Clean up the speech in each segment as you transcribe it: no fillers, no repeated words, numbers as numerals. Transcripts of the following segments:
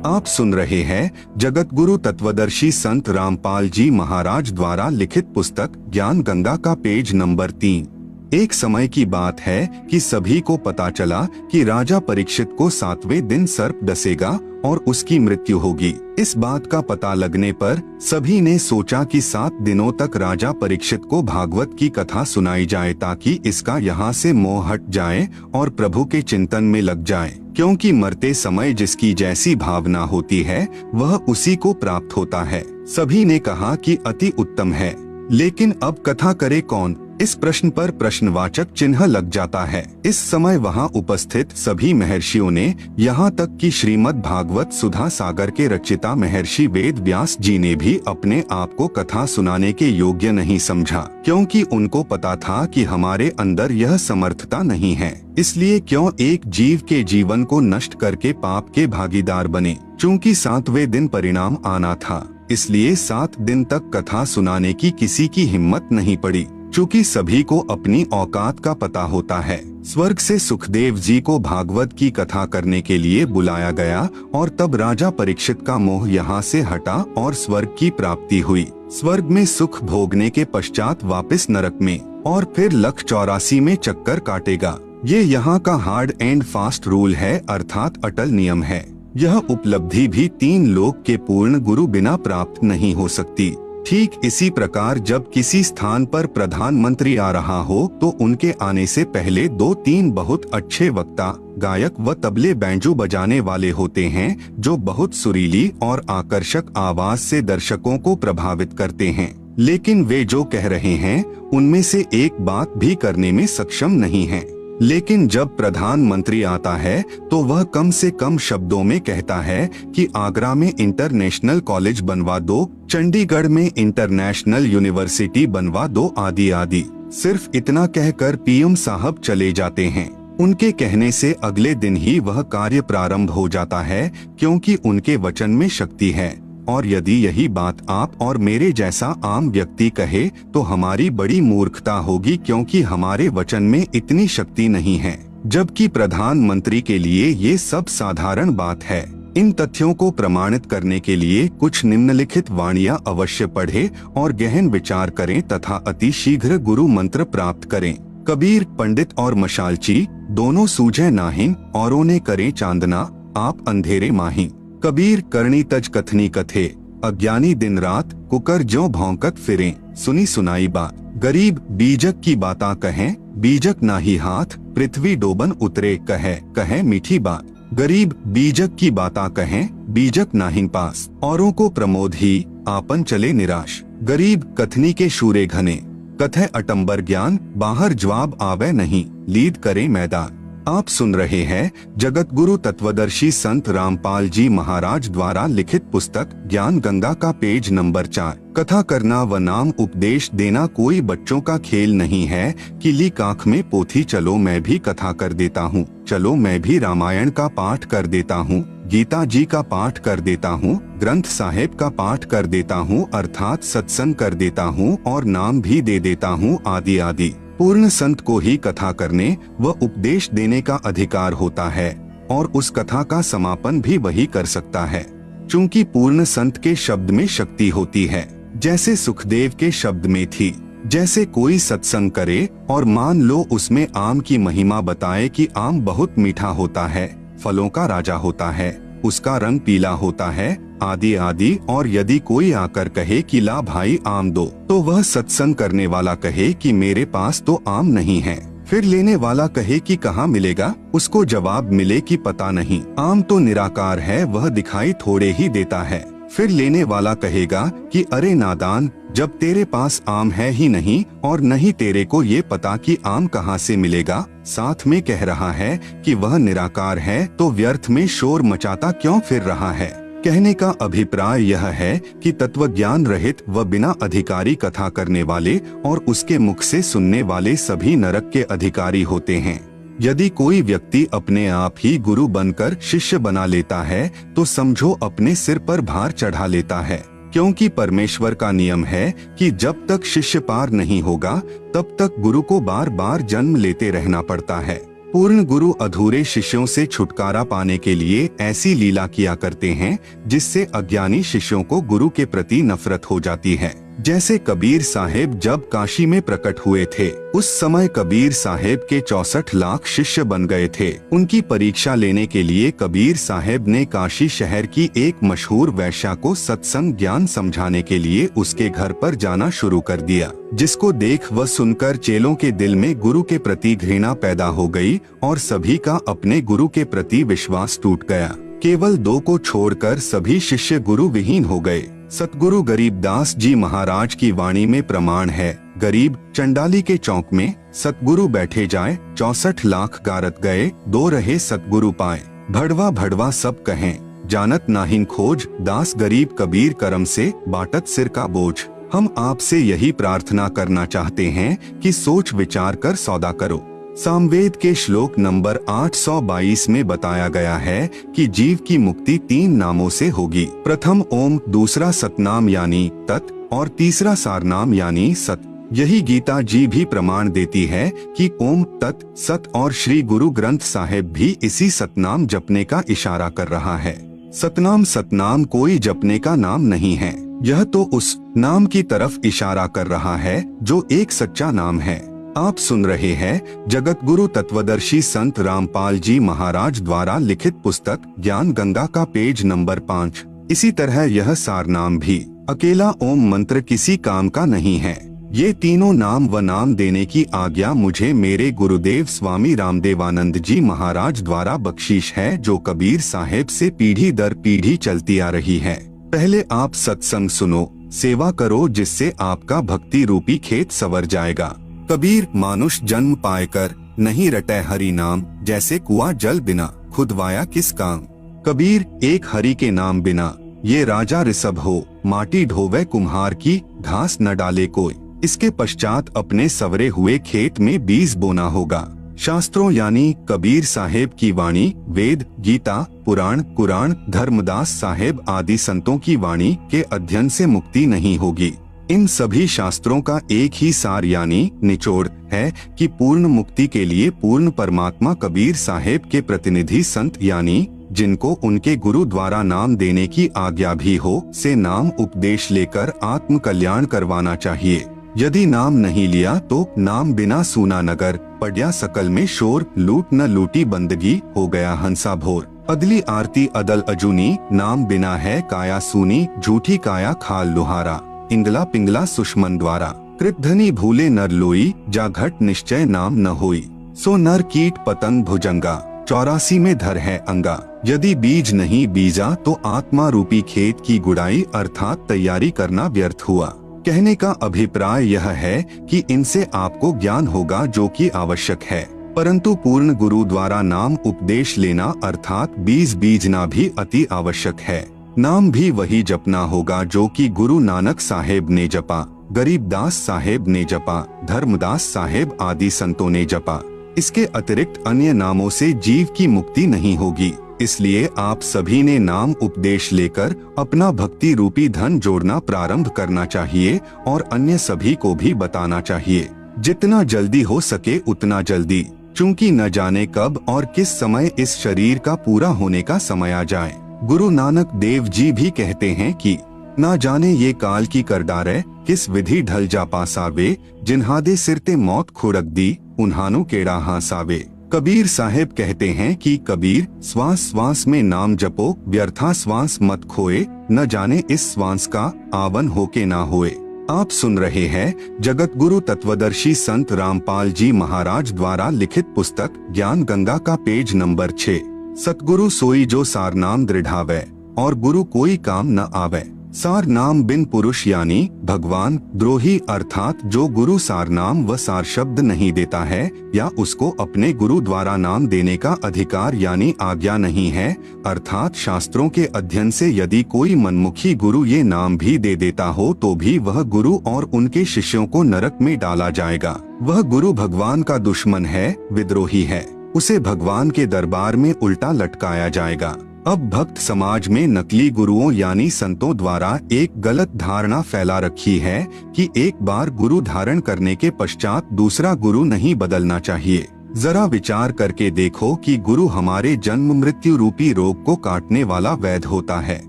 आप सुन रहे हैं जगत गुरु तत्वदर्शी संत रामपाल जी महाराज द्वारा लिखित पुस्तक ज्ञान गंगा का पेज नंबर 3। एक समय की बात है कि सभी को पता चला कि राजा परीक्षित को 7वें दिन सर्प डसेगा और उसकी मृत्यु होगी। इस बात का पता लगने पर सभी ने सोचा कि 7 दिनों तक राजा परीक्षित को भागवत की कथा सुनाई जाए ताकि इसका यहाँ से मोह हट जाए और प्रभु के चिंतन में लग जाए, क्योंकि मरते समय जिसकी जैसी भावना होती है वह उसी को प्राप्त होता है। सभी ने कहा कि अति उत्तम है, लेकिन अब कथा करे कौन? इस प्रश्न पर प्रश्नवाचक चिन्ह लग जाता है। इस समय वहां उपस्थित सभी महर्षियों ने, यहाँ तक कि श्रीमद् भागवत सुधा सागर के रचिता महर्षि वेद व्यास जी ने भी अपने आप को कथा सुनाने के योग्य नहीं समझा, क्योंकि उनको पता था कि हमारे अंदर यह समर्थता नहीं है। इसलिए क्यों एक जीव के जीवन को नष्ट करके पाप के भागीदार बने। चूँकि 7वें दिन परिणाम आना था, इसलिए 7 दिन तक कथा सुनाने की किसी की हिम्मत नहीं पड़ी। चूँकि सभी को अपनी औकात का पता होता है, स्वर्ग से सुखदेव जी को भागवत की कथा करने के लिए बुलाया गया और तब राजा परीक्षित का मोह यहाँ से हटा और स्वर्ग की प्राप्ति हुई। स्वर्ग में सुख भोगने के पश्चात वापस नरक में और फिर 184 में चक्कर काटेगा। ये यहाँ का हार्ड एंड फास्ट रूल है, अर्थात अटल नियम है। यह उपलब्धि भी 3 लोक के पूर्ण गुरु बिना प्राप्त नहीं हो सकती। ठीक इसी प्रकार जब किसी स्थान पर प्रधानमंत्री आ रहा हो तो उनके आने से पहले 2-3 बहुत अच्छे वक्ता, गायक व तबले बैंजो बजाने वाले होते हैं, जो बहुत सुरीली और आकर्षक आवाज से दर्शकों को प्रभावित करते हैं। लेकिन वे जो कह रहे हैं उनमें से एक बात भी करने में सक्षम नहीं है। लेकिन जब प्रधानमंत्री आता है तो वह कम से कम शब्दों में कहता है कि आगरा में इंटरनेशनल कॉलेज बनवा दो, चंडीगढ़ में इंटरनेशनल यूनिवर्सिटी बनवा दो, आदि आदि। सिर्फ इतना कहकर पीएम साहब चले जाते हैं। उनके कहने से अगले दिन ही वह कार्य प्रारंभ हो जाता है, क्योंकि उनके वचन में शक्ति है। और यदि यही बात आप और मेरे जैसा आम व्यक्ति कहे तो हमारी बड़ी मूर्खता होगी, क्योंकि हमारे वचन में इतनी शक्ति नहीं है, जबकि प्रधानमंत्री के लिए ये सब साधारण बात है। इन तथ्यों को प्रमाणित करने के लिए कुछ निम्नलिखित वाणियां अवश्य पढ़े और गहन विचार करें तथा अति शीघ्र गुरु मंत्र प्राप्त करें। कबीर पंडित और मशालची दोनों सूझे नाहिन, औरों ने करे चांदना, आप अंधेरे माही। कबीर करनी तज कथनी कथे, अज्ञानी दिन रात कुकर ज्यों भौंकत फिरें, सुनी सुनाई बात। गरीब बीजक की बाता कहें, बीजक नाही हाथ, पृथ्वी डोबन उतरे कहे, कहे मीठी बात। गरीब बीजक की बाता कहें, बीजक नाहिन पास, औरों को प्रमोद ही, आपन चले निराश। गरीब कथनी के शूरे घने, कथे अटंबर ज्ञान, बाहर जवाब आवे नहीं, लीद करे मैदान। आप सुन रहे हैं जगत गुरु तत्वदर्शी संत रामपाल जी महाराज द्वारा लिखित पुस्तक ज्ञान गंगा का पेज नंबर 4। कथा करना व नाम उपदेश देना कोई बच्चों का खेल नहीं है कि ली काख में पोथी, चलो मैं भी कथा कर देता हूँ, चलो मैं भी रामायण का पाठ कर देता हूँ, गीता जी का पाठ कर देता हूँ, ग्रंथ साहेब का पाठ कर देता हूँ, अर्थात सत्संग कर देता हूँ और नाम भी दे देता हूँ, आदि आदि। पूर्ण संत को ही कथा करने व उपदेश देने का अधिकार होता है और उस कथा का समापन भी वही कर सकता है। चूँकि पूर्ण संत के शब्द में शक्ति होती है, जैसे सुखदेव के शब्द में थी। जैसे कोई सत्संग करे और मान लो उसमें आम की महिमा बताए कि आम बहुत मीठा होता है, फलों का राजा होता है, उसका रंग पीला होता है, आदि आदि। और यदि कोई आकर कहे कि ला भाई आम दो, तो वह सत्संग करने वाला कहे कि मेरे पास तो आम नहीं है। फिर लेने वाला कहे कि कहाँ मिलेगा, उसको जवाब मिले कि पता नहीं, आम तो निराकार है, वह दिखाई थोड़े ही देता है। फिर लेने वाला कहेगा कि अरे नादान, जब तेरे पास आम है ही नहीं और नहीं तेरे को ये पता कि आम कहाँ से मिलेगा, साथ में कह रहा है कि वह निराकार है, तो व्यर्थ में शोर मचाता क्यों फिर रहा है। कहने का अभिप्राय यह है कि तत्वज्ञान रहित व बिना अधिकारी कथा करने वाले और उसके मुख से सुनने वाले सभी नरक के अधिकारी होते हैं। यदि कोई व्यक्ति अपने आप ही गुरु बनकर शिष्य बना लेता है तो समझो अपने सिर पर भार चढ़ा लेता है, क्योंकि परमेश्वर का नियम है कि जब तक शिष्य पार नहीं होगा तब तक गुरु को बार बार जन्म लेते रहना पड़ता है। पूर्ण गुरु अधूरे शिष्यों से छुटकारा पाने के लिए ऐसी लीला किया करते हैं जिससे अज्ञानी शिष्यों को गुरु के प्रति नफरत हो जाती है। जैसे कबीर साहेब जब काशी में प्रकट हुए थे, उस समय कबीर साहेब के 64 लाख शिष्य बन गए थे। उनकी परीक्षा लेने के लिए कबीर साहेब ने काशी शहर की एक मशहूर वैश्या को सत्संग ज्ञान समझाने के लिए उसके घर पर जाना शुरू कर दिया, जिसको देख व सुनकर चेलों के दिल में गुरु के प्रति घृणा पैदा हो गई और सभी का अपने गुरु के प्रति विश्वास टूट गया। केवल 2 को छोड़कर सभी शिष्य गुरु विहीन हो गए। सतगुरु गरीबदास जी महाराज की वाणी में प्रमाण है, गरीब चंडाली के चौक में सतगुरु बैठे जाए, 64 लाख गारत गए, 2 रहे सतगुरु पाए। भड़वा भड़वा सब कहें, जानत नाहिन खोज, दास गरीब कबीर करम से बाटत सिर का बोझ। हम आपसे यही प्रार्थना करना चाहते हैं कि सोच विचार कर सौदा करो। सामवेद के श्लोक नंबर 822 में बताया गया है कि जीव की मुक्ति 3 नामों से होगी। प्रथम ओम, दूसरा सतनाम यानी तत् और तीसरा सारनाम यानी सत। यही गीता जी भी प्रमाण देती है कि ओम, तत्, सत और श्री गुरु ग्रंथ साहिब भी इसी सतनाम जपने का इशारा कर रहा है। सतनाम कोई जपने का नाम नहीं है, यह तो उस नाम की तरफ इशारा कर रहा है जो एक सच्चा नाम है। आप सुन रहे हैं जगत गुरु तत्वदर्शी संत रामपाल जी महाराज द्वारा लिखित पुस्तक ज्ञान गंगा का पेज नंबर 5। इसी तरह यह सारनाम भी अकेला ओम मंत्र किसी काम का नहीं है। ये तीनों नाम व नाम देने की आज्ञा मुझे मेरे गुरुदेव स्वामी रामदेवानंद जी महाराज द्वारा बख्शीश है, जो कबीर साहेब से पीढ़ी दर पीढ़ी चलती आ रही है। पहले आप सत्संग सुनो, सेवा करो, जिससे आपका भक्ति रूपी खेत संवर जाएगा। कबीर मानुष जन्म पाएकर नहीं रटे हरि नाम, जैसे कुआं जल बिना खुदवाया किस काम। कबीर एक हरि के नाम बिना ये राजा ऋषभ हो, माटी ढोवे कुम्हार की, घास न डाले कोई। इसके पश्चात अपने सवरे हुए खेत में बीज बोना होगा। शास्त्रों यानी कबीर साहेब की वाणी, वेद, गीता, पुराण, कुरान, धर्मदास साहेब आदि संतों की वाणी के अध्ययन से मुक्ति नहीं होगी। इन सभी शास्त्रों का एक ही सार यानी निचोड़ है कि पूर्ण मुक्ति के लिए पूर्ण परमात्मा कबीर साहेब के प्रतिनिधि संत यानी जिनको उनके गुरु द्वारा नाम देने की आज्ञा भी हो, से नाम उपदेश लेकर आत्म कल्याण करवाना चाहिए। यदि नाम नहीं लिया तो नाम बिना सूना नगर, पड्या सकल में शोर, लूट न लूटी बंदगी, हो गया हंसा भोर। अदली आरती अदल अजूनी, नाम बिना है काया सूनी, झूठी काया खाल लुहारा। इंगला पिंगला सुषमन द्वारा, कृतधनी भूले नर लोई, जा घट निश्चय नाम न होई। सो नर कीट पतंग भुजंगा, 84 में धर है अंगा। यदि बीज नहीं बीजा तो आत्मा रूपी खेत की गुड़ाई अर्थात तैयारी करना व्यर्थ हुआ। कहने का अभिप्राय यह है कि इनसे आपको ज्ञान होगा जो कि आवश्यक है, परंतु पूर्ण गुरु द्वारा नाम उपदेश लेना अर्थात बीज बीजना भी अति आवश्यक है। नाम भी वही जपना होगा जो कि गुरु नानक साहेब ने जपा, गरीबदास साहेब ने जपा, धर्मदास साहेब आदि संतों ने जपा। इसके अतिरिक्त अन्य नामों से जीव की मुक्ति नहीं होगी। इसलिए आप सभी ने नाम उपदेश लेकर अपना भक्ति रूपी धन जोड़ना प्रारंभ करना चाहिए और अन्य सभी को भी बताना चाहिए। जितना जल्दी हो सके उतना जल्दी, चूँकि न जाने कब और किस समय इस शरीर का पूरा होने का समय आ जाए। गुरु नानक देव जी भी कहते हैं कि ना जाने ये काल की कर डारे, किस विधि ढल जा पासावे, जिन्हादे सिरते मौत खुड़क दी, उन्हानु केड़ा हासावे। कबीर साहेब कहते हैं कि कबीर श्वास श्वास में नाम जपो, व्यर्था श्वास मत खोए, न जाने इस श्वास का आवन हो के ना होए। आप सुन रहे हैं जगत गुरु तत्वदर्शी संत रामपाल जी महाराज द्वारा लिखित पुस्तक ज्ञान गंगा का पेज नंबर 6। सतगुरु सोई जो सार नाम दृढ़ावे, और गुरु कोई काम न आवे। सार नाम बिन पुरुष यानी भगवान द्रोही, अर्थात जो गुरु सार नाम व सार शब्द नहीं देता है या उसको अपने गुरु द्वारा नाम देने का अधिकार यानी आज्ञा नहीं है, अर्थात शास्त्रों के अध्ययन से यदि कोई मनमुखी गुरु ये नाम भी दे देता हो तो भी वह गुरु और उनके शिष्यों को नरक में डाला जाएगा। वह गुरु भगवान का दुश्मन है, विद्रोही है, उसे भगवान के दरबार में उल्टा लटकाया जाएगा। अब भक्त समाज में नकली गुरुओं यानी संतों द्वारा एक गलत धारणा फैला रखी है कि एक बार गुरु धारण करने के पश्चात दूसरा गुरु नहीं बदलना चाहिए। जरा विचार करके देखो कि गुरु हमारे जन्म मृत्यु रूपी रोग को काटने वाला वैद्य होता है।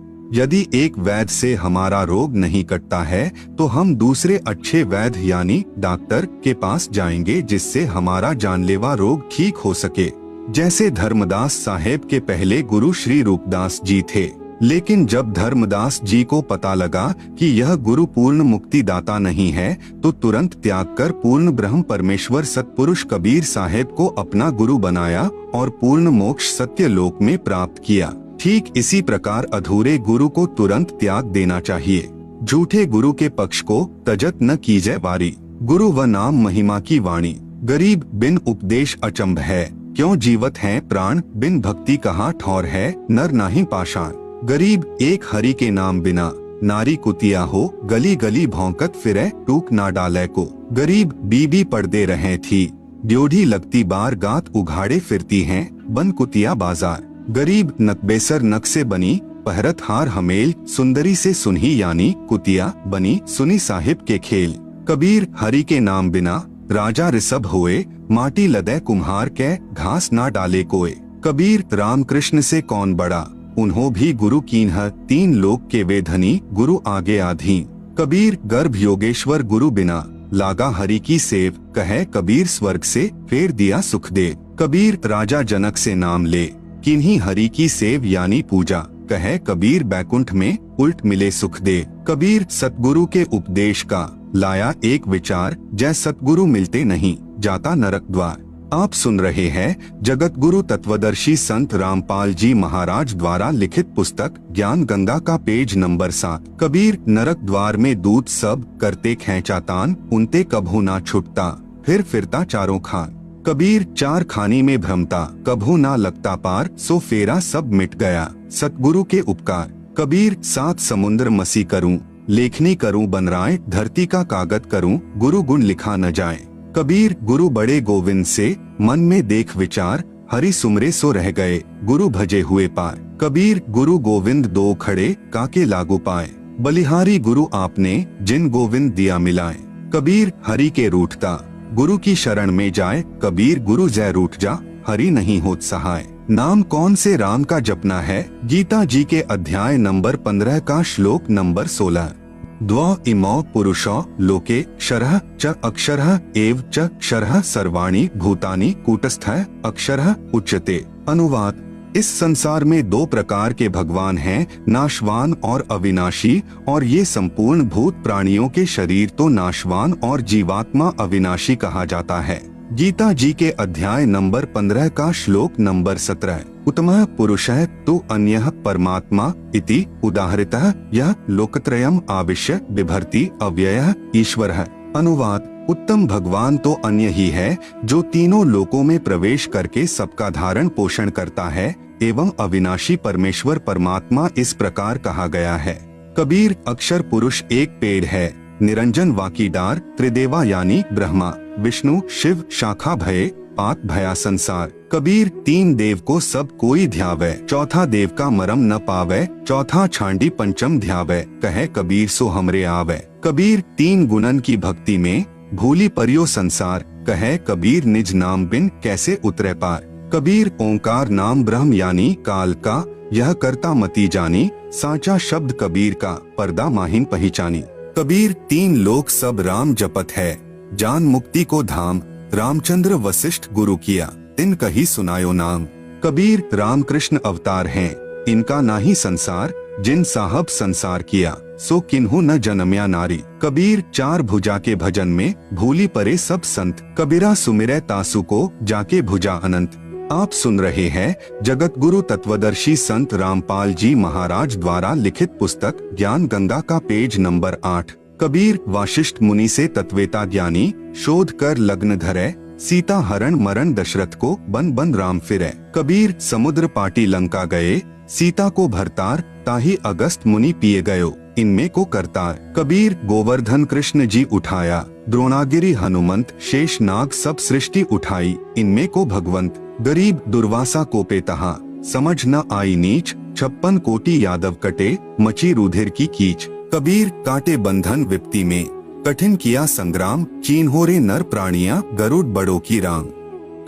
यदि एक वैद्य से हमारा रोग नहीं कटता है तो हम दूसरे अच्छे वैद्य यानी डॉक्टर के पास जाएंगे, जिससे हमारा जानलेवा रोग ठीक हो सके। जैसे धर्मदास साहेब के पहले गुरु श्री रूपदास जी थे, लेकिन जब धर्मदास जी को पता लगा कि यह गुरु पूर्ण मुक्ति दाता नहीं है तो तुरंत त्याग कर पूर्ण ब्रह्म परमेश्वर सतपुरुष कबीर साहेब को अपना गुरु बनाया और पूर्ण मोक्ष सत्य लोक में प्राप्त किया। ठीक इसी प्रकार अधूरे गुरु को तुरंत त्याग देना चाहिए। झूठे गुरु के पक्ष को तजत न कीजिए वारी, गुरु व नाम महिमा की वाणी। गरीब बिन उपदेश अचंभ है, क्यों जीवत है प्राण, बिन भक्ति कहाँ ठौर है, नर नाही पाषाण। गरीब एक हरि के नाम बिना, नारी कुतिया हो, गली गली भौंकत फिरे, टूक ना डाले को। गरीब बीबी पड़दे रहे थी, ड्योढ़ी लगती बार गात उघाड़े फिरती हैं, बन कुतिया बाजार। गरीब नकबेसर नक से बनी, पहरत हार हमेल, सुंदरी से सुनही यानी कुतिया बनी, सुनी साहिब के खेल। कबीर हरि के नाम बिना, राजा ऋषभ होए, माटी लदे कुम्हार के, घास ना डाले कोय। कबीर रामकृष्ण से कौन बड़ा, उन्हों भी गुरु कीन्ह, तीन लोक के वे धनी, गुरु आगे आधी। कबीर गर्भ योगेश्वर गुरु बिना, लागा हरि की सेव, कहे कबीर स्वर्ग से फेर दिया सुख दे। कबीर राजा जनक से नाम ले, किन्हीं हरि की सेव यानी पूजा, कहे कबीर बैकुंठ में उल्ट मिले सुख दे। कबीर सतगुरु के उपदेश का लाया एक विचार, जय सतगुरु मिलते नहीं, जाता नरक द्वार। आप सुन रहे हैं जगत गुरु तत्वदर्शी संत रामपाल जी महाराज द्वारा लिखित पुस्तक ज्ञान गंगा का पेज नंबर 7। कबीर नरक द्वार में दूत सब करते खेचातान, उनते कभू ना छुटता, फिर फिरता चारों खान। कबीर चार खानी में भ्रमता, कभू ना लगता पार, सो फेरा सब मिट गया सतगुरु के उपकार। कबीर सात समुद्र मसी करूं, लेखनी करूं बनराए, धरती का कागज करूं, गुरु गुण लिखा न जाए। कबीर गुरु बड़े गोविंद से, मन में देख विचार, हरि सुमरे सो रह गए, गुरु भजे हुए पार। कबीर गुरु गोविंद दो खड़े, काके लागू पाए, बलिहारी गुरु आपने, जिन गोविंद दिया मिलाए। कबीर हरि के रूठता, गुरु की शरण में जाए, कबीर गुरु जय रूठ जा, हरि नहीं होत सहाय। नाम कौन से राम का जपना है, गीता जी के अध्याय नंबर 15 का श्लोक नंबर 16। द्व इमौ पुरुषो लोके क्षरः च अक्षरः एव च क्षरः सर्वाणि भूतानि कूटस्थः अक्षरः उच्यते। अनुवाद: इस संसार में दो प्रकार के भगवान हैं, नाशवान और अविनाशी, और ये संपूर्ण भूत प्राणियों के शरीर तो नाशवान और जीवात्मा अविनाशी कहा जाता है। गीता जी के अध्याय नंबर 15 का श्लोक नंबर 17। उत्तमः पुरुषः तु अन्यः परमात्मा इति उदाहृतः यः लोकत्रयम् आविश्य बिभर्ति अव्ययः ईश्वरः। अनुवाद: उत्तम भगवान तो अन्य ही है, जो तीनों लोकों में प्रवेश करके सबका धारण पोषण करता है, एवं अविनाशी परमेश्वर परमात्मा इस प्रकार कहा गया है। कबीर अक्षर पुरुष एक पेड़ है, निरंजन वाकीदार, त्रिदेवा यानी ब्रह्मा विष्णु शिव शाखा भये, पात भया संसार। कबीर तीन देव को सब कोई ध्यावे, चौथा देव का मरम न पावे, चौथा छांडी पंचम ध्यावे, कहे कबीर सो हमरे आवे। कबीर तीन गुणन की भक्ति में भूली परियो संसार, कहे कबीर निज नाम बिन कैसे उतरे पार। कबीर ओंकार नाम ब्रह्म यानी काल का, यह करता मती जानी, साचा शब्द कबीर का, पर्दा माहिन पहचानी। कबीर तीन लोक सब राम जपत है, जान मुक्ति को धाम, रामचंद्र वशिष्ठ गुरु किया, तिन कही सुनायो नाम। कबीर रामकृष्ण अवतार हैं, इनका नाही संसार, जिन साहब संसार किया, सो किन्हु न जन्म्या नारी। कबीर चार भुजा के भजन में भूली परे सब संत, कबीरा सुमिरै तासु को, जाके भुजा अनंत। आप सुन रहे हैं जगत गुरु तत्वदर्शी संत रामपाल जी महाराज द्वारा लिखित पुस्तक ज्ञान गंगा का पेज नंबर 8। कबीर वाशिष्ठ मुनि से तत्वेता ज्ञानी, शोध कर लग्न धरे, सीता हरण मरण दशरथ को, बन बन राम फिरे। कबीर समुद्र पाटी लंका गए, सीता को भरतार, ताही अगस्त मुनि पिए गयो, इनमें को करतार। कबीर गोवर्धन कृष्ण जी उठाया, द्रोणागिरी हनुमंत, शेष नाग सब सृष्टि उठाई, इनमें को भगवंत। गरीब दुर्वासा को पे तहा, समझ न आई नीच, 56 कोटि यादव कटे, मची रुधिर की कीच। कबीर काटे बंधन विपत्ति में, कठिन किया संग्राम, चीन्होरे नर प्राणियां, गरुड़ बड़ों की रांग।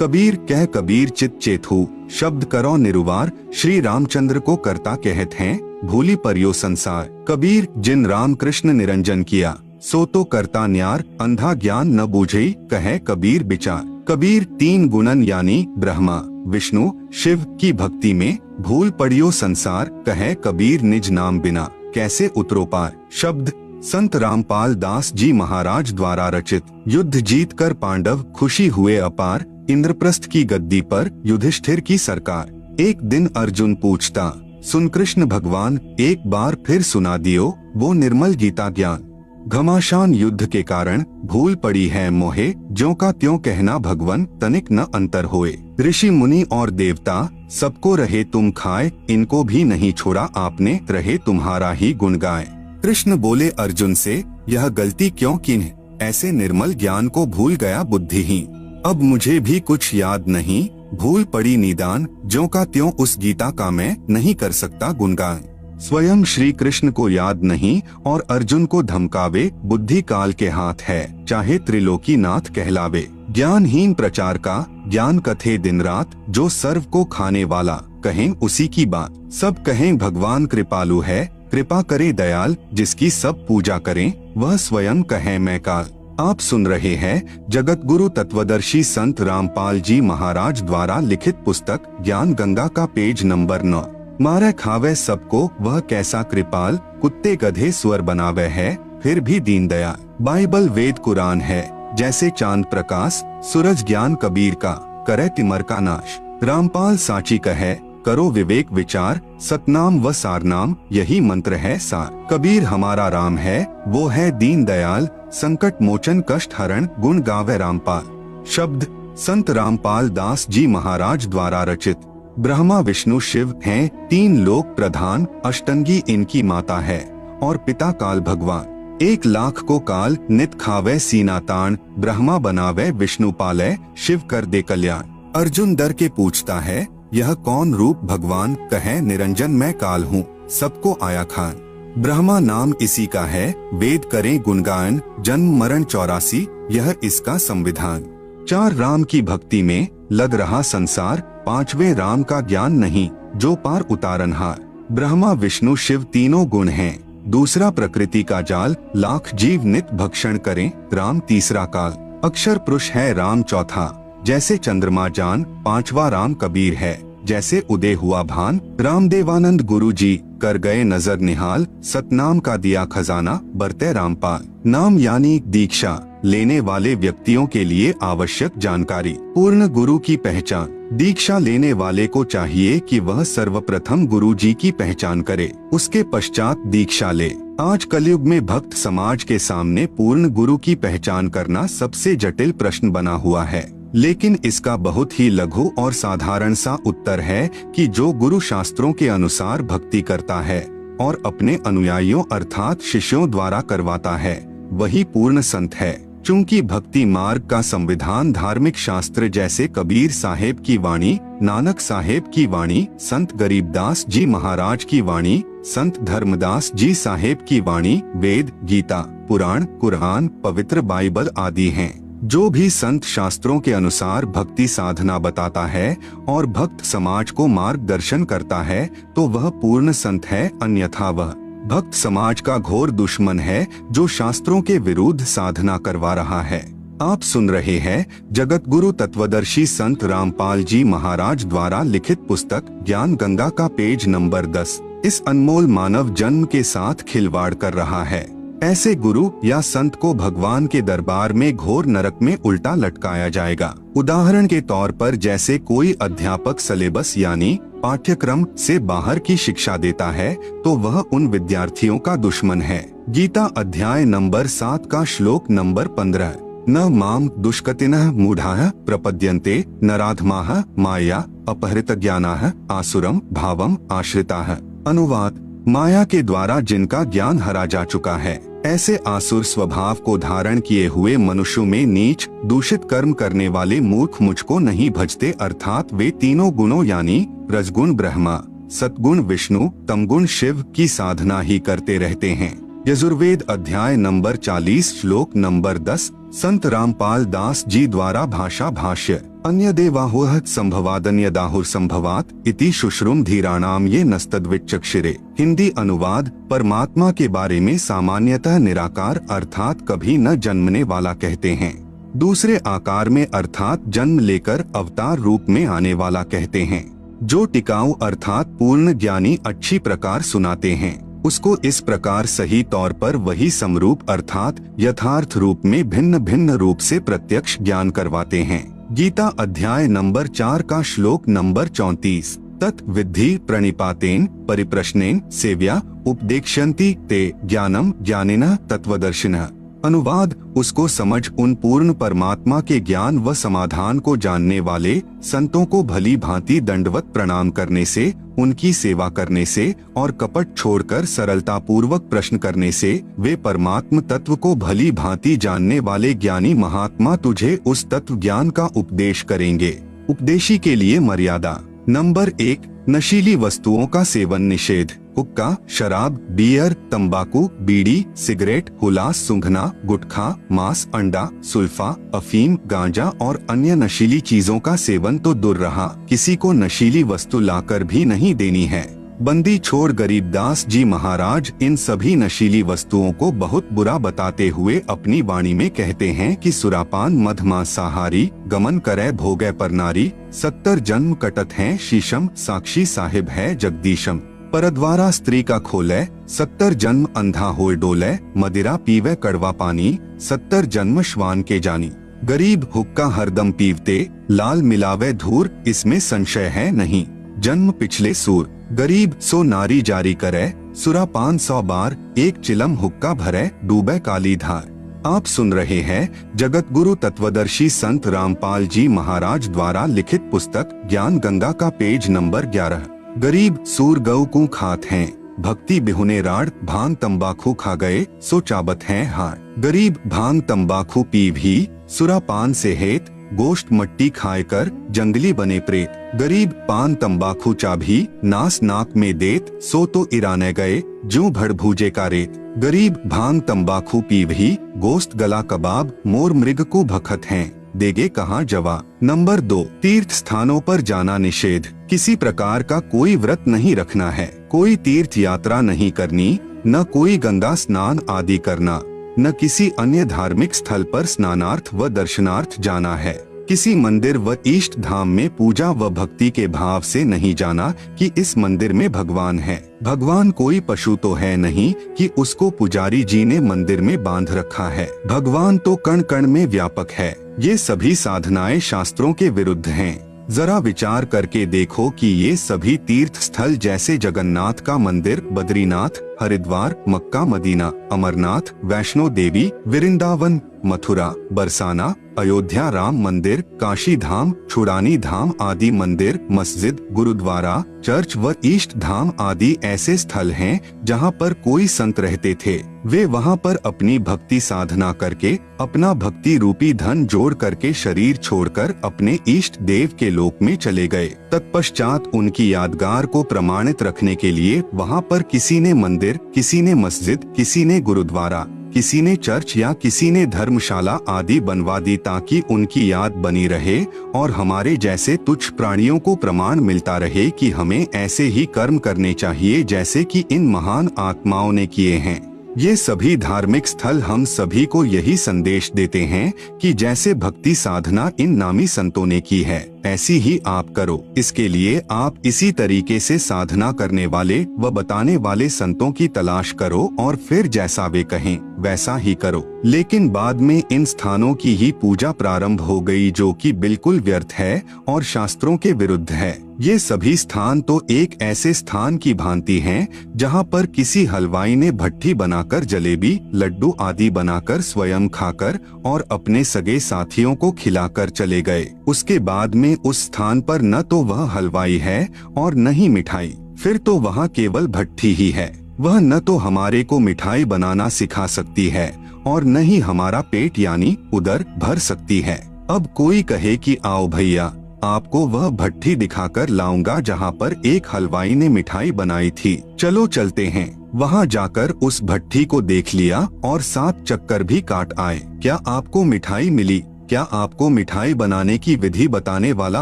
कबीर कह कबीर चित चेतु, शब्द करो निरुवार, श्री रामचंद्र को करता कहत हैं, भूली परियो संसार। कबीर जिन राम कृष्ण निरंजन किया, सो तो करता न्यार, अंधा ज्ञान न बूझई, कहे कबीर विचार। कबीर तीन गुणन यानी ब्रह्मा विष्णु शिव की भक्ति में भूल पड़ियो संसार, कहे कबीर निज नाम बिना कैसे उतरो पार। शब्द संत रामपाल दास जी महाराज द्वारा रचित। युद्ध जीत कर पांडव खुशी हुए अपार, इंद्रप्रस्थ की गद्दी पर युधिष्ठिर की सरकार। एक दिन अर्जुन पूछता, सुन कृष्ण भगवान, एक बार फिर सुना दियो वो निर्मल गीता ज्ञान। घमासान युद्ध के कारण भूल पड़ी है मोहे, ज्यों का त्यों कहना भगवन तनिक न अंतर होए। ऋषि मुनि और देवता सबको रहे तुम खाए, इनको भी नहीं छोड़ा आपने, रहे तुम्हारा ही गुण गाए। कृष्ण बोले अर्जुन से, यह गलती क्यों की, ऐसे निर्मल ज्ञान को भूल गया बुद्धिहीन। अब मुझे भी कुछ याद नहीं, भूल पड़ी निदान, ज्यों का त्यों उस गीता का मैं नहीं कर सकता गुणगान। स्वयं श्री कृष्ण को याद नहीं और अर्जुन को धमकावे, बुद्धि काल के हाथ है, चाहे त्रिलोकी नाथ कहलावे। ज्ञानहीन प्रचार का ज्ञान कथे दिन रात, जो सर्व को खाने वाला कहें उसी की बात। सब कहें भगवान कृपालु है, कृपा करे दयाल, जिसकी सब पूजा करें वह स्वयं कहे मैं काल। आप सुन रहे हैं जगत गुरु तत्वदर्शी संत रामपाल जी महाराज द्वारा लिखित पुस्तक ज्ञान गंगा का पेज नंबर 9। मारे खावे सबको वह कैसा कृपाल, कुत्ते गधे स्वर बनावे है, फिर भी दीन दयाल। बाइबल वेद कुरान है जैसे चांद प्रकाश, सूरज ज्ञान कबीर का करे तिमर का नाश। रामपाल साची कहे करो विवेक विचार, सतनाम व सारनाम यही मंत्र है सार। कबीर हमारा राम है, वो है दीन दयाल, संकट मोचन कष्ट हरण, गुण गावे रामपाल। शब्द संत रामपाल दास जी महाराज द्वारा रचित। ब्रह्मा विष्णु शिव हैं तीन लोक प्रधान, अष्टंगी इनकी माता है और पिता काल भगवान। 1 लाख को काल नित खावे सीना तान, ब्रह्मा बनावे विष्णु पाले, शिव कर दे कल्याण। अर्जुन डर के पूछता है, यह कौन रूप भगवान, कहे निरंजन मैं काल हूँ, सबको आया खान। ब्रह्मा नाम इसी का है, वेद करें गुणगान, जन्म मरण 84 यह इसका संविधान। 4 राम की भक्ति में लग रहा संसार, 5वें राम का ज्ञान नहीं, जो पार उतारनहार। ब्रह्मा विष्णु शिव तीनों गुण हैं, दूसरा प्रकृति का जाल, लाख जीव नित भक्षण करें, राम तीसरा काल। अक्षर पुरुष है राम चौथा, जैसे चंद्रमा जान, 5वां राम कबीर है, जैसे उदय हुआ भान। रामदेवानंद गुरु जी कर गए नजर निहाल, सतनाम का दिया खजाना, बरते रामपाल। नाम यानी दीक्षा लेने वाले व्यक्तियों के लिए आवश्यक जानकारी। पूर्ण गुरु की पहचान। दीक्षा लेने वाले को चाहिए कि वह सर्वप्रथम गुरु जी की पहचान करे, उसके पश्चात दीक्षा ले। आज कलयुग में भक्त समाज के सामने पूर्ण गुरु की पहचान करना सबसे जटिल प्रश्न बना हुआ है, लेकिन इसका बहुत ही लघु और साधारण सा उत्तर है कि जो गुरु शास्त्रों के अनुसार भक्ति करता है और अपने अनुयायियों अर्थात शिष्यों द्वारा करवाता है, वही पूर्ण संत है। चूंकि भक्ति मार्ग का संविधान धार्मिक शास्त्र जैसे कबीर साहेब की वाणी, नानक साहेब की वाणी, संत गरीबदास जी महाराज की वाणी, संत धर्मदास जी साहेब की वाणी, वेद, गीता, पुराण, कुरान, पवित्र बाइबल आदि हैं। जो भी संत शास्त्रों के अनुसार भक्ति साधना बताता है और भक्त समाज को मार्गदर्शन करता है तो वह पूर्ण संत है, अन्यथा वह भक्त समाज का घोर दुश्मन है जो शास्त्रों के विरुद्ध साधना करवा रहा है। आप सुन रहे हैं जगत गुरु तत्वदर्शी संत रामपाल जी महाराज द्वारा लिखित पुस्तक ज्ञान गंगा का पेज नंबर 10। इस अनमोल मानव जन्म के साथ खिलवाड़ कर रहा है। ऐसे गुरु या संत को भगवान के दरबार में घोर नरक में उल्टा लटकाया जाएगा। उदाहरण के तौर पर जैसे कोई अध्यापक सिलेबस यानी पाठ्यक्रम से बाहर की शिक्षा देता है तो वह उन विद्यार्थियों का दुश्मन है। गीता अध्याय नंबर 7 का श्लोक नंबर 15। न माम दुष्कृतिनः मूढ़ाः प्रपद्यन्ते नराधमाः माया अपहृत ज्ञानाः आसुरम भावम आश्रिताः। अनुवाद: माया के द्वारा जिनका ज्ञान हरा जा चुका है, ऐसे आसुर स्वभाव को धारण किए हुए मनुष्यों में नीच दूषित कर्म करने वाले मूर्ख मुझको नहीं भजते, अर्थात वे तीनों गुणों यानी रजगुण ब्रह्मा, सतगुण विष्णु, तमगुण शिव की साधना ही करते रहते हैं। यजुर्वेद अध्याय नंबर 40 श्लोक नंबर 10। संत रामपाल दास जी द्वारा भाषा भाष्य। अन्य देवाहोहत संभवादन्य दाहुर संभवात इति शुश्रुम धीराणाम ये नस्तद्विचक्षिरे। हिंदी अनुवाद। परमात्मा के बारे में सामान्यतः निराकार अर्थात कभी न जन्मने वाला कहते हैं। दूसरे आकार में अर्थात जन्म लेकर अवतार रूप में आने वाला कहते हैं। जो टिकाऊ अर्थात पूर्ण ज्ञानी अच्छी प्रकार सुनाते हैं उसको इस प्रकार सही तौर पर वही समरूप अर्थात यथार्थ रूप में भिन्न भिन्न रूप से प्रत्यक्ष ज्ञान करवाते हैं। गीता अध्याय नंबर 4 का श्लोक नंबर 34। तत् विद्धि प्रणिपातेन परिप्रश्नेन सेव्या उपदेक्ष्यन्ति ते ज्ञानम ज्ञानिनः तत्वदर्शिनः। अनुवाद। उसको समझ उन पूर्ण परमात्मा के ज्ञान व समाधान को जानने वाले संतों को भली भांति दंडवत प्रणाम करने से, उनकी सेवा करने से और कपट छोड़कर सरलता पूर्वक प्रश्न करने से वे परमात्म तत्व को भली भांति जानने वाले ज्ञानी महात्मा तुझे उस तत्व ज्ञान का उपदेश करेंगे। उपदेशी के लिए मर्यादा। नंबर 1। नशीली वस्तुओं का सेवन निषेध। हुक्का, शराब, बियर, तंबाकू, बीड़ी, सिगरेट, हुलास, सूंघना, गुटखा, मांस, अंडा, सुल्फा, अफीम, गांजा और अन्य नशीली चीजों का सेवन तो दूर रहा, किसी को नशीली वस्तु लाकर भी नहीं देनी है। बंदी छोड़ गरीबदास जी महाराज इन सभी नशीली वस्तुओं को बहुत बुरा बताते हुए अपनी वाणी में कहते हैं कि सुरापान मधमांसाहारी गमन करे भोगे पर नारी, 70 जन्म कटत हैं शीशम, साक्षी साहिब है जगदीशम। परद्वारा स्त्री का खोले, 70 जन्म अंधा होए डोले, मदिरा पीवे कड़वा पानी, 70 जन्म श्वान के जानी। गरीब हुक्का हरदम पीवते, लाल मिलावे धूर, इसमें संशय है नहीं। जन्म पिछले सूर, गरीब सो नारी जारी करे, सुरापान 100 बार, एक चिलम हुक्का भरे, डूबे काली धार। आप सुन रहे हैं जगत गुरु तत्वदर्शी संत रामपाल जी महाराज द्वारा लिखित पुस्तक ज्ञान गंगा का पेज नंबर 11। गरीब सूर गऊ को खात हैं, भक्ति बिहुने राड़, भांग तंबाकू खा गए सो चाबत हैं हार। गरीब भांग तंबाकू पी भी, सुरापान से हेत, गोश्त मट्टी खाए कर जंगली बने प्रेत। गरीब पान तंबाकू चाभी, नास नाक में देत, सो तो इराने गए जो भड़ भूजे का रेत। गरीब भांग तंबाकू पी भी, गोश्त गला कबाब, मोर मृग को भखत हैं, देगे कहाँ जवा। नंबर 2। तीर्थ स्थानों पर जाना निषेध। किसी प्रकार का कोई व्रत नहीं रखना है, कोई तीर्थ यात्रा नहीं करनी, न कोई गंगा स्नान आदि करना, न किसी अन्य धार्मिक स्थल पर स्नानार्थ व दर्शनार्थ जाना है। किसी मंदिर व इष्ट धाम में पूजा व भक्ति के भाव से नहीं जाना कि इस मंदिर में भगवान है। भगवान कोई पशु तो है नहीं कि उसको पुजारी जी ने मंदिर में बांध रखा है। भगवान तो कण कण में व्यापक है। ये सभी साधनाएं शास्त्रों के विरुद्ध हैं। जरा विचार करके देखो कि ये सभी तीर्थ स्थल जैसे जगन्नाथ का मंदिर, बद्रीनाथ, हरिद्वार, मक्का मदीना, अमरनाथ, वैष्णो देवी, वृंदावन, मथुरा, बरसाना, अयोध्या राम मंदिर, काशी धाम, छुड़ानी धाम आदि मंदिर, मस्जिद, गुरुद्वारा, चर्च व इष्ट धाम आदि ऐसे स्थल हैं जहाँ पर कोई संत रहते थे। वे वहाँ पर अपनी भक्ति साधना करके अपना भक्ति रूपी धन जोड़ करके शरीर छोड़कर अपने इष्ट देव के लोक में चले गए। तत्पश्चात उनकी यादगार को प्रमाणित रखने के लिए वहाँ पर किसी ने मंदिर, किसी ने मस्जिद, किसी ने गुरुद्वारा, किसी ने चर्च या किसी ने धर्मशाला आदि बनवा दी ताकि उनकी याद बनी रहे और हमारे जैसे तुच्छ प्राणियों को प्रमाण मिलता रहे कि हमें ऐसे ही कर्म करने चाहिए जैसे कि इन महान आत्माओं ने किए हैं। ये सभी धार्मिक स्थल हम सभी को यही संदेश देते हैं कि जैसे भक्ति साधना इन नामी संतों ने की है ऐसी ही आप करो। इसके लिए आप इसी तरीके से साधना करने वाले व बताने वाले संतों की तलाश करो और फिर जैसा वे कहें वैसा ही करो। लेकिन बाद में इन स्थानों की ही पूजा प्रारंभ हो गई जो कि बिल्कुल व्यर्थ है और शास्त्रों के विरुद्ध है। ये सभी स्थान तो एक ऐसे स्थान की भांति हैं जहाँ पर किसी हलवाई ने भट्ठी बनाकर जलेबी, लड्डू आदि बनाकर स्वयं खाकर और अपने सगे साथियों को खिलाकर चले गए। उसके बाद में उस स्थान पर न तो वह हलवाई है और न ही मिठाई, फिर तो वहाँ केवल भट्ठी ही है। वह न तो हमारे को मिठाई बनाना सिखा सकती है और न ही हमारा पेट यानी उदर भर सकती है। अब कोई कहे कि आओ भैया आपको वह भट्ठी दिखाकर लाऊंगा जहाँ पर एक हलवाई ने मिठाई बनाई थी। चलो चलते हैं। वहाँ जाकर उस भट्ठी को देख लिया और 7 चक्कर भी काट आए। क्या आपको मिठाई मिली? क्या आपको मिठाई बनाने की विधि बताने वाला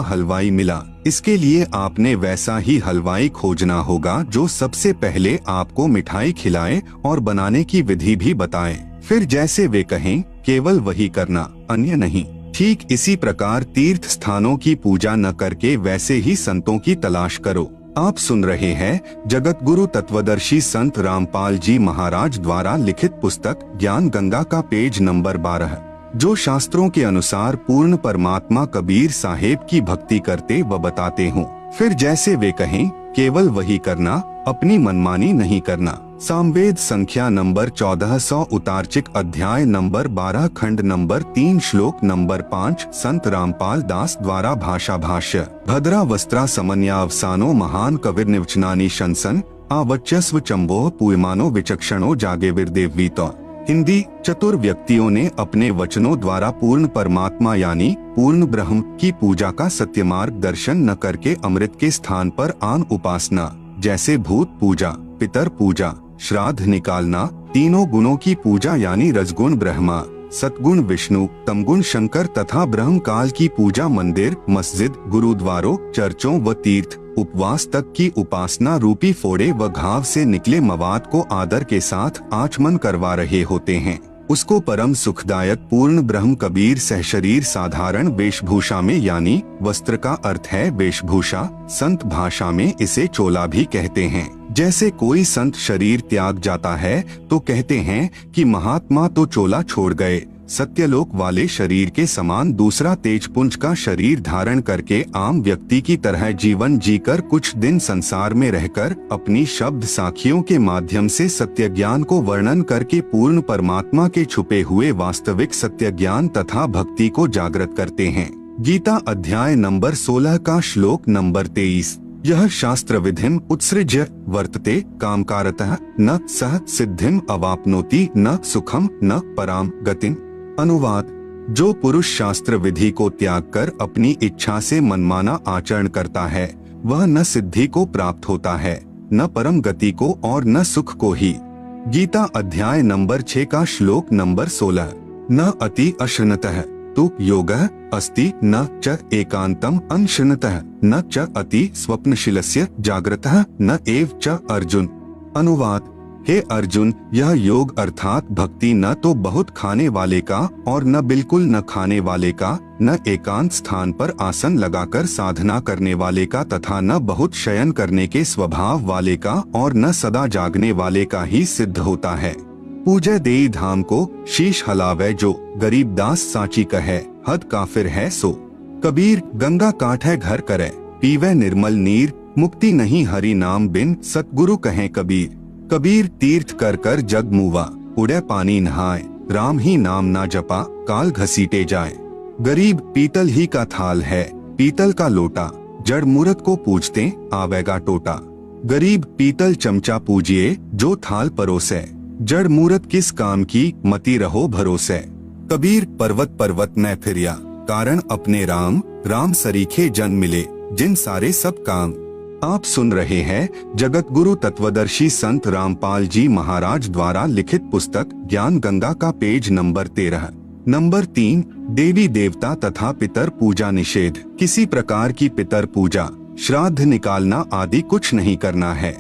हलवाई मिला? इसके लिए आपने वैसा ही हलवाई खोजना होगा जो सबसे पहले आपको मिठाई खिलाए और बनाने की विधि भी बताए। फिर जैसे वे कहें केवल वही करना, अन्य नहीं। ठीक इसी प्रकार तीर्थ स्थानों की पूजा न करके वैसे ही संतों की तलाश करो। आप सुन रहे हैं जगत गुरु तत्वदर्शी संत रामपाल जी महाराज द्वारा लिखित पुस्तक ज्ञान गंगा का पेज नंबर 12, जो शास्त्रों के अनुसार पूर्ण परमात्मा कबीर साहेब की भक्ति करते व बताते हों। फिर जैसे वे कहें केवल वही करना, अपनी मनमानी नहीं करना। सामवेद संख्या नंबर 1400 उतारचिक अध्याय नंबर 12 खंड नंबर 3 श्लोक नंबर 5 संत रामपाल दास द्वारा भाषा भाष्य। भद्रा वस्त्रा समन्यावसानो महान कविर्निवचनानि शंसन आवच्यस्व चंबोह पूयमानो विचक्षणो जागे विरदेवीतो। हिंदी। चतुर व्यक्तियों ने अपने वचनों द्वारा पूर्ण परमात्मा यानी पूर्ण ब्रह्म की पूजा का सत्य मार्ग दर्शन न करके अमृत के स्थान पर आन उपासना जैसे भूत पूजा, पितर पूजा, श्राद्ध निकालना, तीनों गुणों की पूजा यानी रजगुण ब्रह्मा, सतगुण विष्णु, तमगुण शंकर तथा ब्रह्म काल की पूजा मंदिर, मस्जिद, गुरुद्वारों, चर्चों व तीर्थ, उपवास तक की उपासना रूपी फोड़े व घाव से निकले मवाद को आदर के साथ आचमन करवा रहे होते हैं। उसको परम सुखदायक पूर्ण ब्रह्म कबीर सहशरीर साधारण वेशभूषा में यानी वस्त्र का अर्थ है वेशभूषा, संत भाषा में इसे चोला भी कहते हैं। जैसे कोई संत शरीर त्याग जाता है तो कहते हैं कि महात्मा तो चोला छोड़ गए। सत्यलोक वाले शरीर के समान दूसरा तेजपुंज का शरीर धारण करके आम व्यक्ति की तरह जीवन जीकर कुछ दिन संसार में रहकर अपनी शब्द साखियों के माध्यम से सत्य ज्ञान को वर्णन करके पूर्ण परमात्मा के छुपे हुए वास्तविक सत्य ज्ञान तथा भक्ति को जागृत करते हैं। गीता अध्याय नंबर 16 का श्लोक नंबर 23। यह शास्त्र विधिम उत्सृज्य वर्तते कामकारतः न सह सिद्धिम अवाप्नोति न सुखम न पराम गतिम। अनुवाद। जो पुरुष शास्त्र विधि को त्याग कर अपनी इच्छा से मनमाना आचरण करता है वह न सिद्धि को प्राप्त होता है, न परम गति को और न सुख को ही। गीता अध्याय नंबर 6 का श्लोक नंबर 16। न अति अश्रृणतः तु योगः अस्ति न च एकांतम अनश्रृणतः न च अति स्वप्नशीलस्य जागृतः न एव च अर्जुन। अनुवाद। हे अर्जुन, यह योग अर्थात भक्ति न तो बहुत खाने वाले का और न बिल्कुल न खाने वाले का, न एकांत स्थान पर आसन लगाकर साधना करने वाले का तथा न बहुत शयन करने के स्वभाव वाले का और न सदा जागने वाले का ही सिद्ध होता है। पूजय देई धाम को शीश हलावे जो, गरीब दास साची कहे हद काफिर है सो। कबीर गंगा काट है घर करे, पीवे निर्मल नीर, मुक्ति नहीं हरि नाम बिन, सतगुरु कहे कबीर। कबीर तीर्थ कर कर जग मुवा, उड़े पानी नहाए, राम ही नाम ना जपा, काल घसीटे जाए। गरीब पीतल ही का थाल है, पीतल का लोटा, जड़ मूरत को पूजते आवेगा टोटा। गरीब पीतल चमचा पूजिए जो थाल परोसे, जड़ मूरत किस काम की मती रहो भरोसे। कबीर पर्वत पर्वत न फिरिया, कारण अपने राम, राम सरीखे जन मिले, जिन सारे सब काम। आप सुन रहे हैं जगत गुरु तत्वदर्शी संत रामपाल जी महाराज द्वारा लिखित पुस्तक ज्ञान गंगा का पेज नंबर 13 नंबर 3 देवी देवता तथा पितर पूजा निषेध। किसी प्रकार की पितर पूजा, श्राद्ध निकालना आदि कुछ नहीं करना है।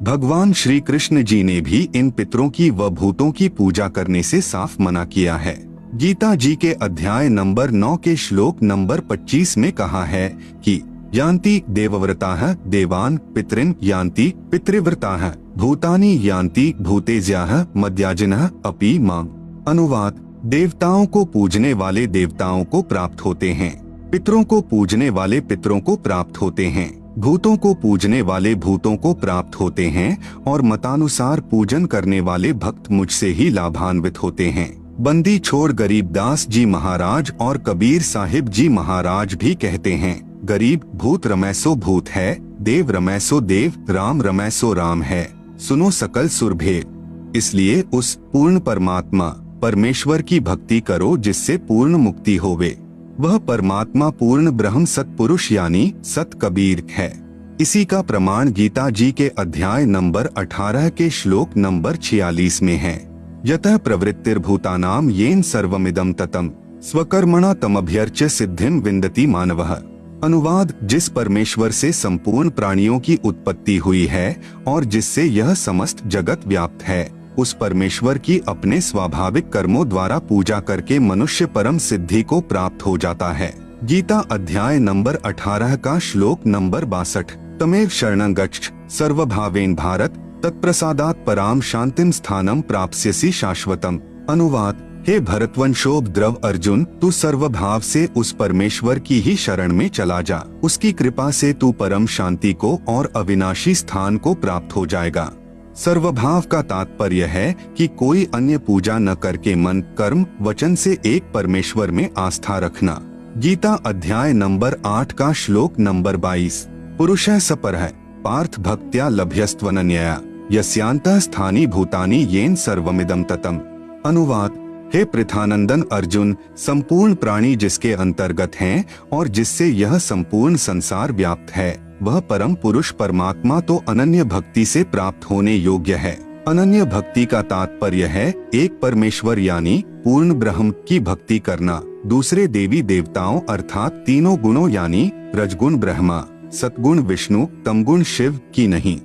भगवान श्री कृष्ण जी ने भी इन पितरों की व भूतों की पूजा करने से साफ मना किया है। गीता जी के अध्याय नंबर 9 के श्लोक नंबर 25 में कहा है कि यान्ति देवव्रताः देवान् पितॄन् यान्ति पितृव्रताः भूतानि यान्ति भूतेज्याः मद्याजिनः अपि माम्। अनुवाद। देवताओं को पूजने वाले देवताओं को प्राप्त होते हैं, पितरों को पूजने वाले पितरों को प्राप्त होते हैं, भूतों को पूजने वाले भूतों को प्राप्त होते हैं और मतानुसार पूजन करने वाले भक्त मुझसे ही लाभान्वित होते हैं। बंदी छोड़ गरीबदास जी महाराज और कबीर साहिब जी महाराज भी कहते हैं, गरीब भूत रमैसो भूत है, देव रमैसो देव, राम रमैसो राम है, सुनो सकल सुरभेद। इसलिए उस पूर्ण परमात्मा परमेश्वर की भक्ति करो जिससे पूर्ण मुक्ति होवे। वह परमात्मा पूर्ण ब्रह्म सतपुरुष यानी सत कबीर है। इसी का प्रमाण गीता जी के अध्याय नंबर 18 के श्लोक नंबर 46 में है। यतः प्रवृत्तिर्भूतानां येन सर्वमिदं ततं स्वकर्मणा तमभ्यर्च्य सिद्धिं विन्दति मानवः। अनुवाद, जिस परमेश्वर से संपूर्ण प्राणियों की उत्पत्ति हुई है और जिससे यह समस्त जगत व्याप्त है, उस परमेश्वर की अपने स्वाभाविक कर्मों द्वारा पूजा करके मनुष्य परम सिद्धि को प्राप्त हो जाता है। गीता अध्याय नंबर 18 का श्लोक नंबर 62। तमेव शरणं गच्छ सर्वभावेन भारत तत्प्रसादात् पराम शांतिम स्थानम प्राप्स्यसि शाश्वतम। अनुवाद, हे भरतवंशोभ द्रव अर्जुन, तू सर्वभाव से उस परमेश्वर की ही शरण में चला जा। उसकी कृपा से तू परम शांति को और अविनाशी स्थान को प्राप्त हो जाएगा। सर्वभाव का तात्पर्य है कि कोई अन्य पूजा न करके मन, कर्म, वचन से एक परमेश्वर में आस्था रखना। गीता अध्याय नंबर 8 का श्लोक नंबर 22। पुरुषः सपरः पार्थ भक्त्या लभ्यस्त्वनन्यया यस्यान्तः स्थानि भूतानि येन सर्वमिदं ततम्। अनुवाद, हे पृथानंदन अर्जुन, संपूर्ण प्राणी जिसके अंतर्गत हैं और जिससे यह संपूर्ण संसार व्याप्त है, वह परम पुरुष परमात्मा तो अनन्य भक्ति से प्राप्त होने योग्य है। अनन्य भक्ति का तात्पर्य है एक परमेश्वर यानी पूर्ण ब्रह्म की भक्ति करना, दूसरे देवी देवताओं अर्थात तीनों गुणों यानी रजगुण ब्रह्मा, सतगुण विष्णु, तमगुण शिव की नहीं।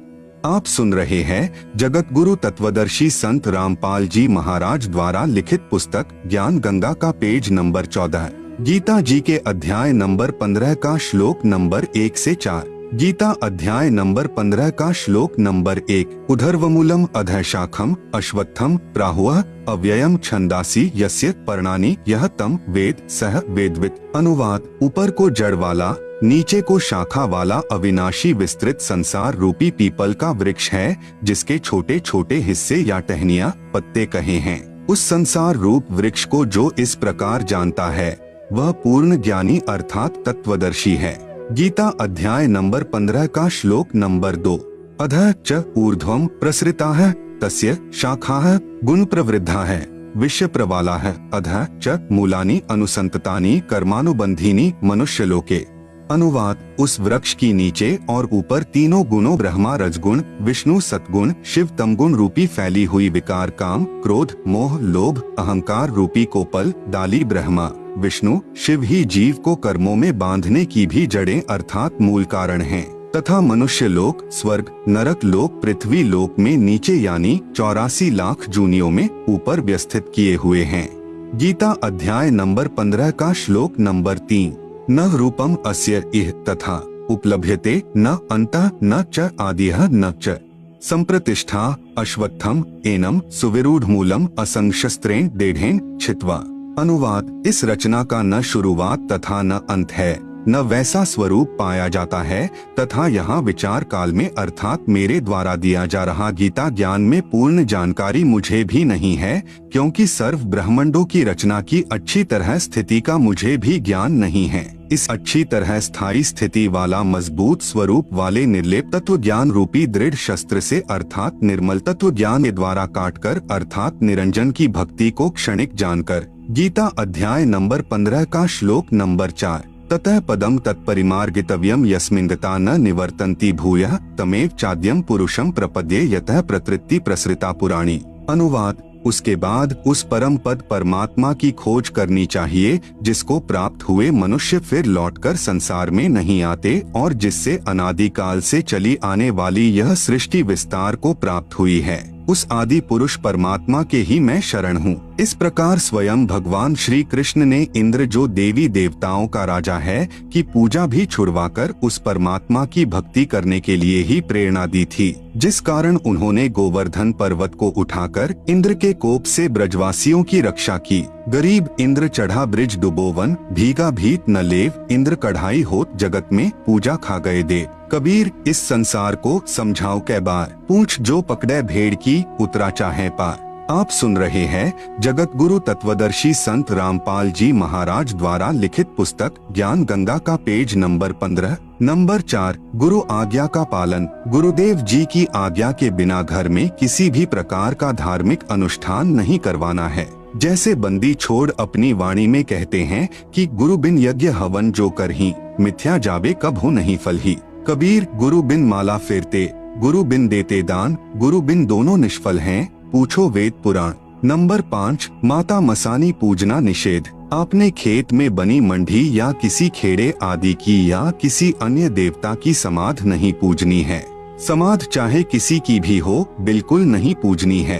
आप सुन रहे हैं जगत गुरु तत्वदर्शी संत रामपाल जी महाराज द्वारा लिखित पुस्तक ज्ञान गंगा का पेज नंबर 14, गीता जी के अध्याय नंबर 15 का श्लोक नंबर 1 से 4। गीता अध्याय नंबर 15 का श्लोक नंबर 1। उधर्वमूलम अधः शाखम अश्वत्थम प्राहुः अव्ययम छंदासी यस्य पर्णानि यह तम वेद सह वेदवित्। अनुवाद, ऊपर को जड़ वाला, नीचे को शाखा वाला अविनाशी विस्तृत संसार रूपी पीपल का वृक्ष है, जिसके छोटे छोटे हिस्से या टहनियां, पत्ते कहे हैं। उस संसार रूप वृक्ष को जो इस प्रकार जानता है, वह पूर्ण ज्ञानी अर्थात तत्वदर्शी है। गीता अध्याय नंबर 15 का श्लोक नंबर 2। अधः च ऊर्ध्वं प्रसृताः तस्य शाखाः गुण प्रवृद्धाः विश्व प्रवालाः अधः च मूलानि अनुसंततानि कर्मानुबंधीनि मनुष्यलोके। अनुवाद, उस वृक्ष की नीचे और ऊपर तीनों गुणों ब्रह्मा रजगुण, विष्णु सतगुण, शिव तमगुण रूपी फैली हुई विकार काम, क्रोध, मोह, लोभ, अहंकार रूपी कोपल डाली ब्रह्मा, विष्णु, शिव ही जीव को कर्मों में बांधने की भी जड़ें अर्थात मूल कारण हैं, तथा मनुष्य लोक, स्वर्ग, नरक लोक, पृथ्वी लोक में नीचे यानी 84 लाख जूनियों में ऊपर व्यवस्थित किए हुए हैं। गीता अध्याय नंबर 15 का श्लोक नंबर 3। न रूपम अस्य इह तथा उपलभ्यते न अंतः न च आदिह न च संप्रतिष्ठा अश्वत्थम एनम सुविरूढ़ मूलम असंशस्त्रेण डेढ़ेन छित्वा। अनुवाद, इस रचना का न शुरुआत तथा न अंत है, न वैसा स्वरूप पाया जाता है तथा यहाँ विचार काल में अर्थात मेरे द्वारा दिया जा रहा गीता ज्ञान में पूर्ण जानकारी मुझे भी नहीं है, क्योंकि सर्व ब्रह्मांडों की रचना की अच्छी तरह स्थिति का मुझे भी ज्ञान नहीं है। इस अच्छी तरह स्थायी स्थिति वाला मजबूत स्वरूप वाले निर्लेप तत्व ज्ञान रूपी दृढ़ शस्त्र से अर्थात निर्मल तत्व ज्ञान के द्वारा काटकर अर्थात निरंजन की भक्ति को क्षणिक जानकर। गीता अध्याय नंबर 15 का श्लोक नंबर 4। ततः पदम तत्परिमार्गितव्यम यस्मिन्गता न निवर्तन्ति भूयः तमेव चाद्यम पुरुषम प्रपद्ये यतः प्रतृति प्रसृता पुराणी। अनुवाद, उसके बाद उस परम पद परमात्मा की खोज करनी चाहिए, जिसको प्राप्त हुए मनुष्य फिर लौटकर संसार में नहीं आते और जिससे अनादिकाल से चली आने वाली यह सृष्टि विस्तार को प्राप्त हुई है। उस आदि पुरुष परमात्मा के ही मैं शरण हूँ। इस प्रकार स्वयं भगवान श्री कृष्ण ने इंद्र जो देवी देवताओं का राजा है की पूजा भी छुड़वाकर उस परमात्मा की भक्ति करने के लिए ही प्रेरणा दी थी, जिस कारण उन्होंने गोवर्धन पर्वत को उठाकर इंद्र के कोप से ब्रजवासियों की रक्षा की। गरीब इंद्र चढ़ा ब्रिज डुबोवन, भीगा भीत न लेव, इंद्र कढ़ाई होत जगत में पूजा खा गए दे। कबीर, इस संसार को समझाओ कै बार, पूछ जो पकड़े भेड़ की उतरा चाहे पार। आप सुन रहे हैं जगत गुरु तत्वदर्शी संत रामपाल जी महाराज द्वारा लिखित पुस्तक ज्ञान गंगा का पेज नंबर 15 नंबर 4। गुरु आज्ञा का पालन। गुरुदेव जी की आज्ञा के बिना घर में किसी भी प्रकार का धार्मिक अनुष्ठान नहीं करवाना है। जैसे बंदी छोड़ अपनी वाणी में कहते हैं कि गुरु बिन यज्ञ हवन जो कर ही, मिथ्या जावे कभू नहीं फल ही। कबीर गुरु बिन माला फेरते, गुरु बिन देते दान, गुरु बिन दोनों निष्फल हैं, पूछो वेद पुराण। नंबर 5, माता मसानी पूजना निषेध। आपने खेत में बनी मंडी या किसी खेड़े आदि की या किसी अन्य देवता की समाध नहीं पूजनी है। समाध चाहे किसी की भी हो, बिल्कुल नहीं पूजनी है।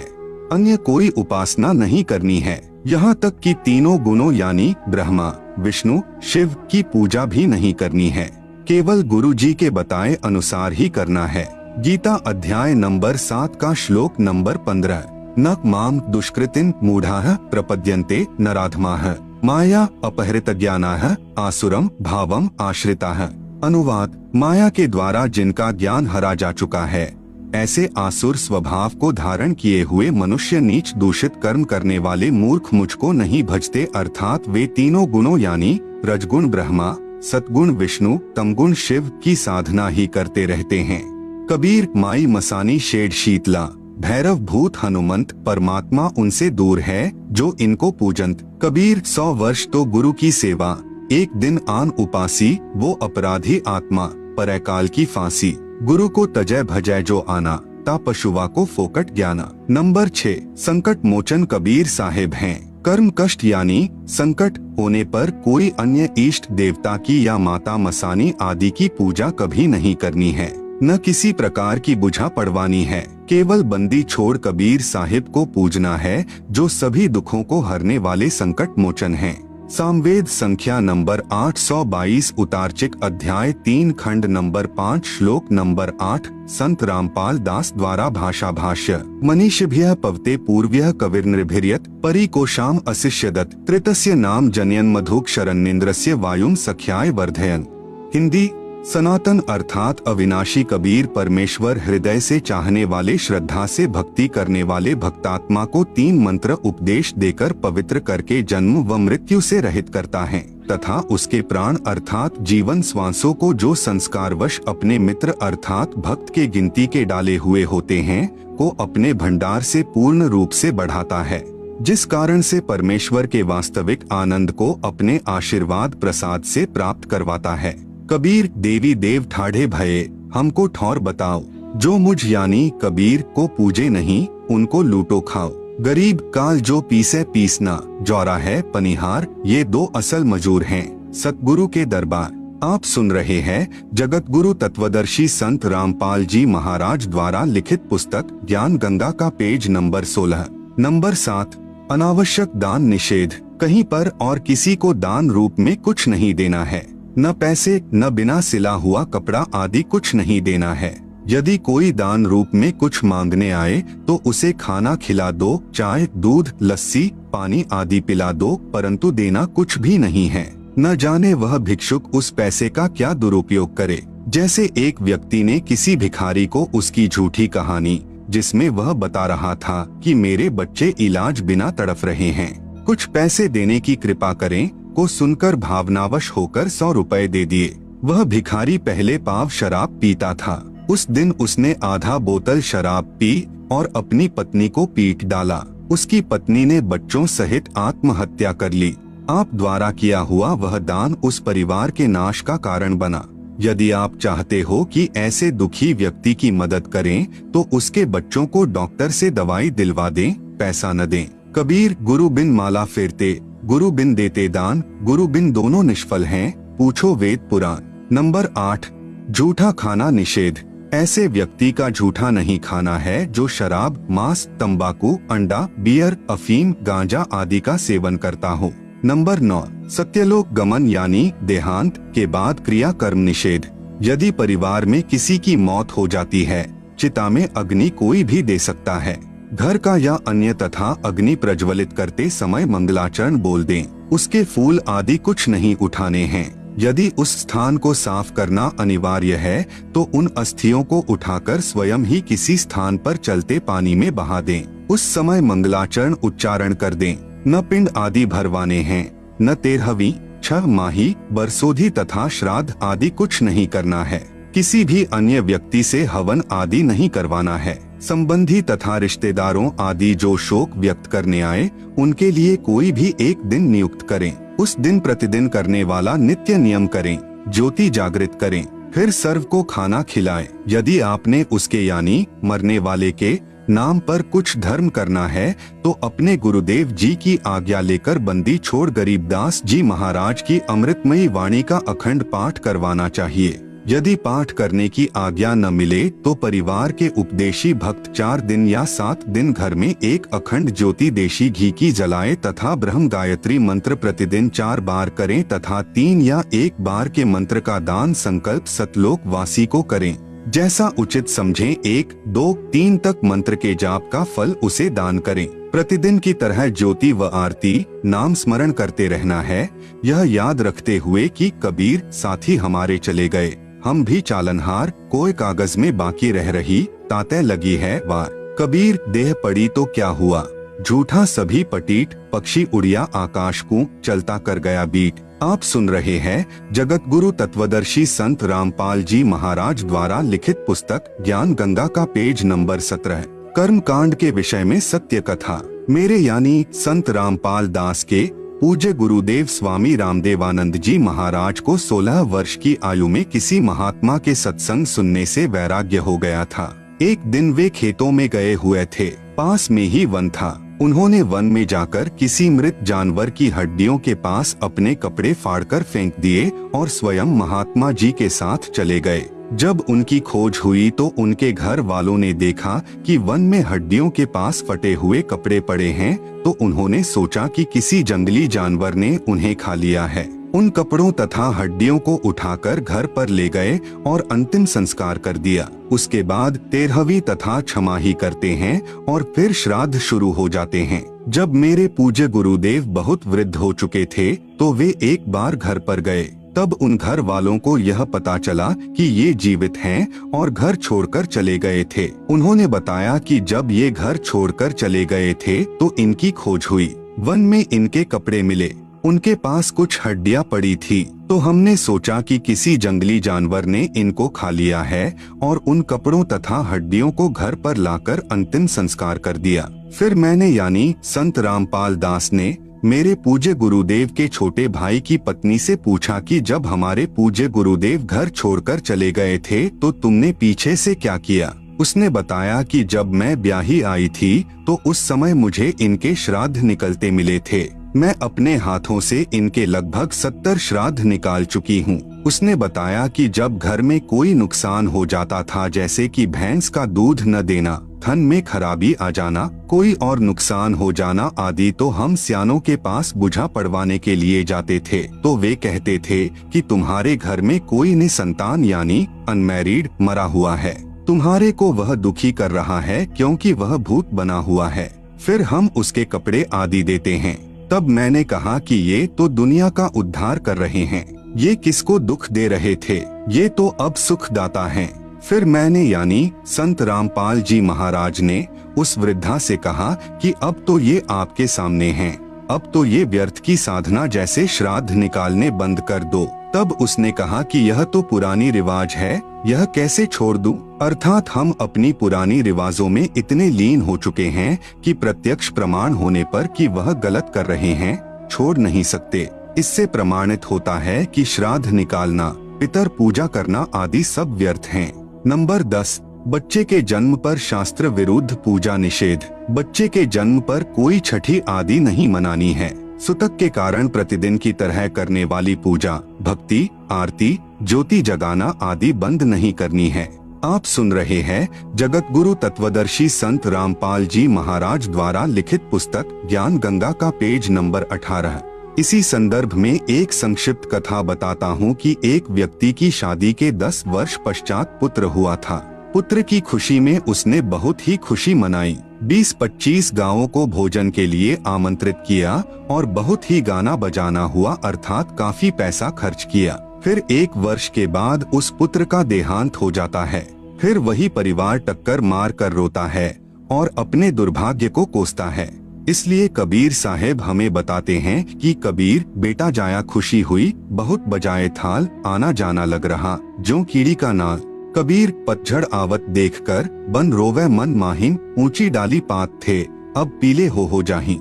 अन्य कोई उपासना नहीं करनी है। यहाँ तक कि तीनों गुणों यानी ब्रह्मा, विष्णु, शिव की पूजा भी नहीं करनी है। केवल गुरु जी के बताए अनुसार ही करना है। गीता अध्याय नंबर 7 का श्लोक नंबर 15। न माम दुष्कृतिं मूढ़ाः प्रपद्यन्ते नराधमाः माया अपहृत ज्ञानाः आसुरम भावम आश्रिताः। अनुवाद, माया के द्वारा जिनका ज्ञान हरा जा चुका है, ऐसे आसुर स्वभाव को धारण किए हुए मनुष्य नीच दूषित कर्म करने वाले मूर्ख मुझको नहीं भजते, अर्थात वे तीनों गुणों यानी रजगुण ब्रह्मा, सतगुण विष्णु, तमगुण शिव की साधना ही करते रहते हैं। कबीर माई मसानी शेड शीतला, भैरव भूत हनुमंत, परमात्मा उनसे दूर है जो इनको पूजंत। कबीर 100 वर्ष तो गुरु की सेवा, एक दिन आन उपासी, वो अपराधी आत्मा, परैकाल की फांसी। गुरु को तजय भजय जो आना, ता पशुवा को फोकट ज्ञाना। नंबर 6, संकट मोचन कबीर साहेब हैं। कर्म कष्ट यानी संकट होने पर कोई अन्य इष्ट देवता की या माता मसानी आदि की पूजा कभी नहीं करनी है, न किसी प्रकार की बुझा पड़वानी है। केवल बंदी छोड़ कबीर साहिब को पूजना है जो सभी दुखों को हरने वाले संकट मोचन हैं। सामवेद संख्या नंबर 822 उतारचिक अध्याय 3 खंड नंबर 5 श्लोक नंबर 8। संत रामपाल दास द्वारा भाषा भाष्य। मनीषिभ्यः पवते पूर्व्यः कविर्नृभिर्यत् परिकोशाम अशिष्यदत् त्रितस्य नाम जनयन मधुक शरण्येन्द्रस्य वायुम सख्याय वर्धयन। हिंदी, सनातन अर्थात अविनाशी कबीर परमेश्वर हृदय से चाहने वाले, श्रद्धा से भक्ति करने वाले भक्तात्मा को 3 मंत्र उपदेश देकर पवित्र करके जन्म व मृत्यु से रहित करता है तथा उसके प्राण अर्थात जीवन श्वासों को जो संस्कारवश अपने मित्र अर्थात भक्त के गिनती के डाले हुए होते हैं को अपने भंडार से पूर्ण रूप से बढ़ाता है, जिस कारण से परमेश्वर के वास्तविक आनंद को अपने आशीर्वाद प्रसाद से प्राप्त करवाता है। कबीर देवी देव ठाढ़े भये, हमको ठौर बताओ, जो मुझ यानी कबीर को पूजे नहीं, उनको लूटो खाओ। गरीब काल जो पीसे पीसना, जौरा है पनिहार, ये 2 असल मजूर हैं। सतगुरु के दरबार। आप सुन रहे हैं जगत गुरु तत्वदर्शी संत रामपाल जी महाराज द्वारा लिखित पुस्तक ज्ञान गंगा का पेज नंबर 16। नंबर 7, अनावश्यक दान निषेध। कहीं पर और किसी को दान रूप में कुछ नहीं देना है, न पैसे न बिना सिला हुआ कपड़ा आदि कुछ नहीं देना है। यदि कोई दान रूप में कुछ मांगने आए तो उसे खाना खिला दो, चाय दूध लस्सी पानी आदि पिला दो, परंतु देना कुछ भी नहीं है। न जाने वह भिक्षुक उस पैसे का क्या दुरुपयोग करे। जैसे एक व्यक्ति ने किसी भिखारी को उसकी झूठी कहानी, जिसमें वह बता रहा था कि मेरे बच्चे इलाज बिना तड़फ रहे हैं, कुछ पैसे देने की कृपा करें, को सुनकर भावनावश होकर 100 रुपए दे दिए। वह भिखारी पहले पाव शराब पीता था। उस दिन उसने आधा बोतल शराब पी और अपनी पत्नी को पीट डाला। उसकी पत्नी ने बच्चों सहित आत्महत्या कर ली। आप द्वारा किया हुआ वह दान उस परिवार के नाश का कारण बना। यदि आप चाहते हो कि ऐसे दुखी व्यक्ति की मदद करें तो उसके बच्चों को डॉक्टर से दवाई दिलवा दें, पैसा न दें। कबीर गुरु बिन माला फेरते, गुरु बिन देते दान, गुरु बिन दोनों निष्फल हैं, पूछो वेद पुराण। नंबर 8, झूठा खाना निषेध। ऐसे व्यक्ति का झूठा नहीं खाना है जो शराब, मांस, तंबाकू, अंडा, बियर, अफीम, गांजा आदि का सेवन करता हो। नंबर 9, सत्यलोक गमन यानी देहांत के बाद क्रिया कर्म निषेध। यदि परिवार में किसी की मौत हो जाती है, चिता में अग्नि कोई भी दे सकता है। घर का या अन्य तथा अग्नि प्रज्वलित करते समय मंगलाचरण बोल दें। उसके फूल आदि कुछ नहीं उठाने हैं। यदि उस स्थान को साफ करना अनिवार्य है तो उन अस्थियों को उठाकर स्वयं ही किसी स्थान पर चलते पानी में बहा दें। उस समय मंगलाचरण उच्चारण कर दें। न पिंड आदि भरवाने हैं, न 13वीं, 6 माही, बरसोधी तथा श्राद्ध आदि कुछ नहीं करना है। किसी भी अन्य व्यक्ति से हवन आदि नहीं करवाना है। संबंधी तथा रिश्तेदारों आदि जो शोक व्यक्त करने आए उनके लिए कोई भी एक दिन नियुक्त करें। उस दिन प्रतिदिन करने वाला नित्य नियम करें, ज्योति जागृत करें, फिर सर्व को खाना खिलाएं। यदि आपने उसके यानी मरने वाले के नाम पर कुछ धर्म करना है तो अपने गुरुदेव जी की आज्ञा लेकर बंदी छोड़ गरीबदास जी महाराज की अमृतमयी वाणी का अखंड पाठ करवाना चाहिए। यदि पाठ करने की आज्ञा न मिले तो परिवार के उपदेशी भक्त 4 दिन या 7 दिन घर में एक अखंड ज्योति देशी घी की जलाए तथा ब्रह्म गायत्री मंत्र प्रतिदिन 4 बार करें तथा 3 या 1 बार के मंत्र का दान संकल्प सतलोक वासी को करें। जैसा उचित समझें 1, 2, 3 तक मंत्र के जाप का फल उसे दान करें। प्रतिदिन की तरह ज्योति व आरती नाम स्मरण करते रहना है, यह याद रखते हुए कि कबीर साथी हमारे चले गए, हम भी चालनहार, कोई कागज में बाकी रह रही, ताते लगी है वार। कबीर देह पड़ी तो क्या हुआ, झूठा सभी पटीट, पक्षी उड़िया आकाश को चलता कर गया बीट। आप सुन रहे हैं जगत गुरु तत्वदर्शी संत रामपाल जी महाराज द्वारा लिखित पुस्तक ज्ञान गंगा का पेज नंबर 17 कर्म कांड के विषय में सत्य कथा। मेरे यानी संत रामपाल दास के पूज्य गुरुदेव स्वामी रामदेवानंद जी महाराज को 16 वर्ष की आयु में किसी महात्मा के सत्संग सुनने से वैराग्य हो गया था। एक दिन वे खेतों में गए हुए थे, पास में ही वन था। उन्होंने वन में जाकर किसी मृत जानवर की हड्डियों के पास अपने कपड़े फाड़कर फेंक दिए और स्वयं महात्मा जी के साथ चले गए। जब उनकी खोज हुई तो उनके घर वालों ने देखा कि वन में हड्डियों के पास फटे हुए कपड़े पड़े हैं, तो उन्होंने सोचा कि किसी जंगली जानवर ने उन्हें खा लिया है। उन कपड़ों तथा हड्डियों को उठाकर घर पर ले गए और अंतिम संस्कार कर दिया। उसके बाद 13वीं तथा छमाही करते हैं और फिर श्राद्ध शुरू हो जाते हैं। जब मेरे पूज्य गुरुदेव बहुत वृद्ध हो चुके थे तो वे एक बार घर पर गए। तब उन घर वालों को यह पता चला कि ये जीवित हैं और घर छोड़कर चले गए थे। उन्होंने बताया कि जब ये घर छोड़कर चले गए थे तो इनकी खोज हुई, वन में इनके कपड़े मिले, उनके पास कुछ हड्डियां पड़ी थी, तो हमने सोचा कि किसी जंगली जानवर ने इनको खा लिया है और उन कपड़ों तथा हड्डियों को घर पर लाकर अंतिम संस्कार कर दिया। फिर मैंने यानी संत रामपाल दास ने मेरे पूज्य गुरुदेव के छोटे भाई की पत्नी से पूछा कि जब हमारे पूज्य गुरुदेव घर छोड़कर चले गए थे तो तुमने पीछे से क्या किया। उसने बताया कि जब मैं ब्याही आई थी तो उस समय मुझे इनके श्राद्ध निकलते मिले थे। मैं अपने हाथों से इनके लगभग 70 श्राद्ध निकाल चुकी हूँ। उसने बताया कि जब घर में कोई नुकसान हो जाता था, जैसे कि भैंस का दूध न देना, धन में खराबी आ जाना, कोई और नुकसान हो जाना आदि, तो हम सियानों के पास बुझा पड़वाने के लिए जाते थे। तो वे कहते थे कि तुम्हारे घर में कोई निसंतान यानी अनमैरिड मरा हुआ है, तुम्हारे को वह दुखी कर रहा है क्योंकि वह भूत बना हुआ है, फिर हम उसके कपड़े आदि देते हैं। तब मैंने कहा कि ये तो दुनिया का उद्धार कर रहे हैं, ये किसको दुख दे रहे थे, ये तो अब सुखदाता हैं। फिर मैंने यानी संत रामपाल जी महाराज ने उस वृद्धा से कहा कि अब तो ये आपके सामने हैं, अब तो ये व्यर्थ की साधना जैसे श्राद्ध निकालने बंद कर दो। तब उसने कहा कि यह तो पुरानी रिवाज है, यह कैसे छोड़ दूं? अर्थात हम अपनी पुरानी रिवाजों में इतने लीन हो चुके हैं कि प्रत्यक्ष प्रमाण होने पर कि वह गलत कर रहे हैं, छोड़ नहीं सकते। इससे प्रमाणित होता है कि श्राद्ध निकालना, पितर पूजा करना आदि सब व्यर्थ हैं। नंबर 10, बच्चे के जन्म पर शास्त्र विरुद्ध पूजा निषेध। बच्चे के जन्म पर कोई छठी आदि नहीं मनानी है। सुतक के कारण प्रतिदिन की तरह करने वाली पूजा, भक्ति, आरती, ज्योति जगाना आदि बंद नहीं करनी है। आप सुन रहे हैं जगत गुरु तत्वदर्शी संत रामपाल जी महाराज द्वारा लिखित पुस्तक ज्ञान गंगा का पेज नंबर 18। इसी संदर्भ में एक संक्षिप्त कथा बताता हूँ कि एक व्यक्ति की शादी के 10 वर्ष पश्चात पुत्र हुआ था। पुत्र की खुशी में उसने बहुत ही खुशी मनाई। 20-25 गांवों को भोजन के लिए आमंत्रित किया और बहुत ही गाना बजाना हुआ, अर्थात काफी पैसा खर्च किया। फिर 1 वर्ष के बाद उस पुत्र का देहांत हो जाता है। फिर वही परिवार टक्कर मार कर रोता है और अपने दुर्भाग्य को कोसता है। इसलिए कबीर साहेब हमें बताते हैं कि कबीर बेटा जाया खुशी हुई, बहुत बजाए थाल, आना जाना लग रहा, जो कीड़ी का नाल, कबीर पतझड़ आवत देखकर बन रोवे मन माहिन, ऊंची डाली पात थे अब पीले हो जाही।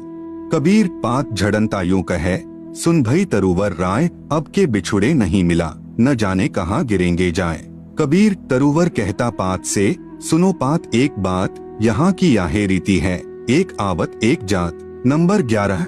कबीर पात झड़नता यूं कहे, सुन भई तरुवर राय, अब के बिछुड़े नहीं मिला, न जाने कहाँ गिरेंगे जाए। कबीर तरुवर कहता पात से, सुनो पात एक बात, यहाँ की याहे रीति है, एक आवत एक जात। नंबर 11,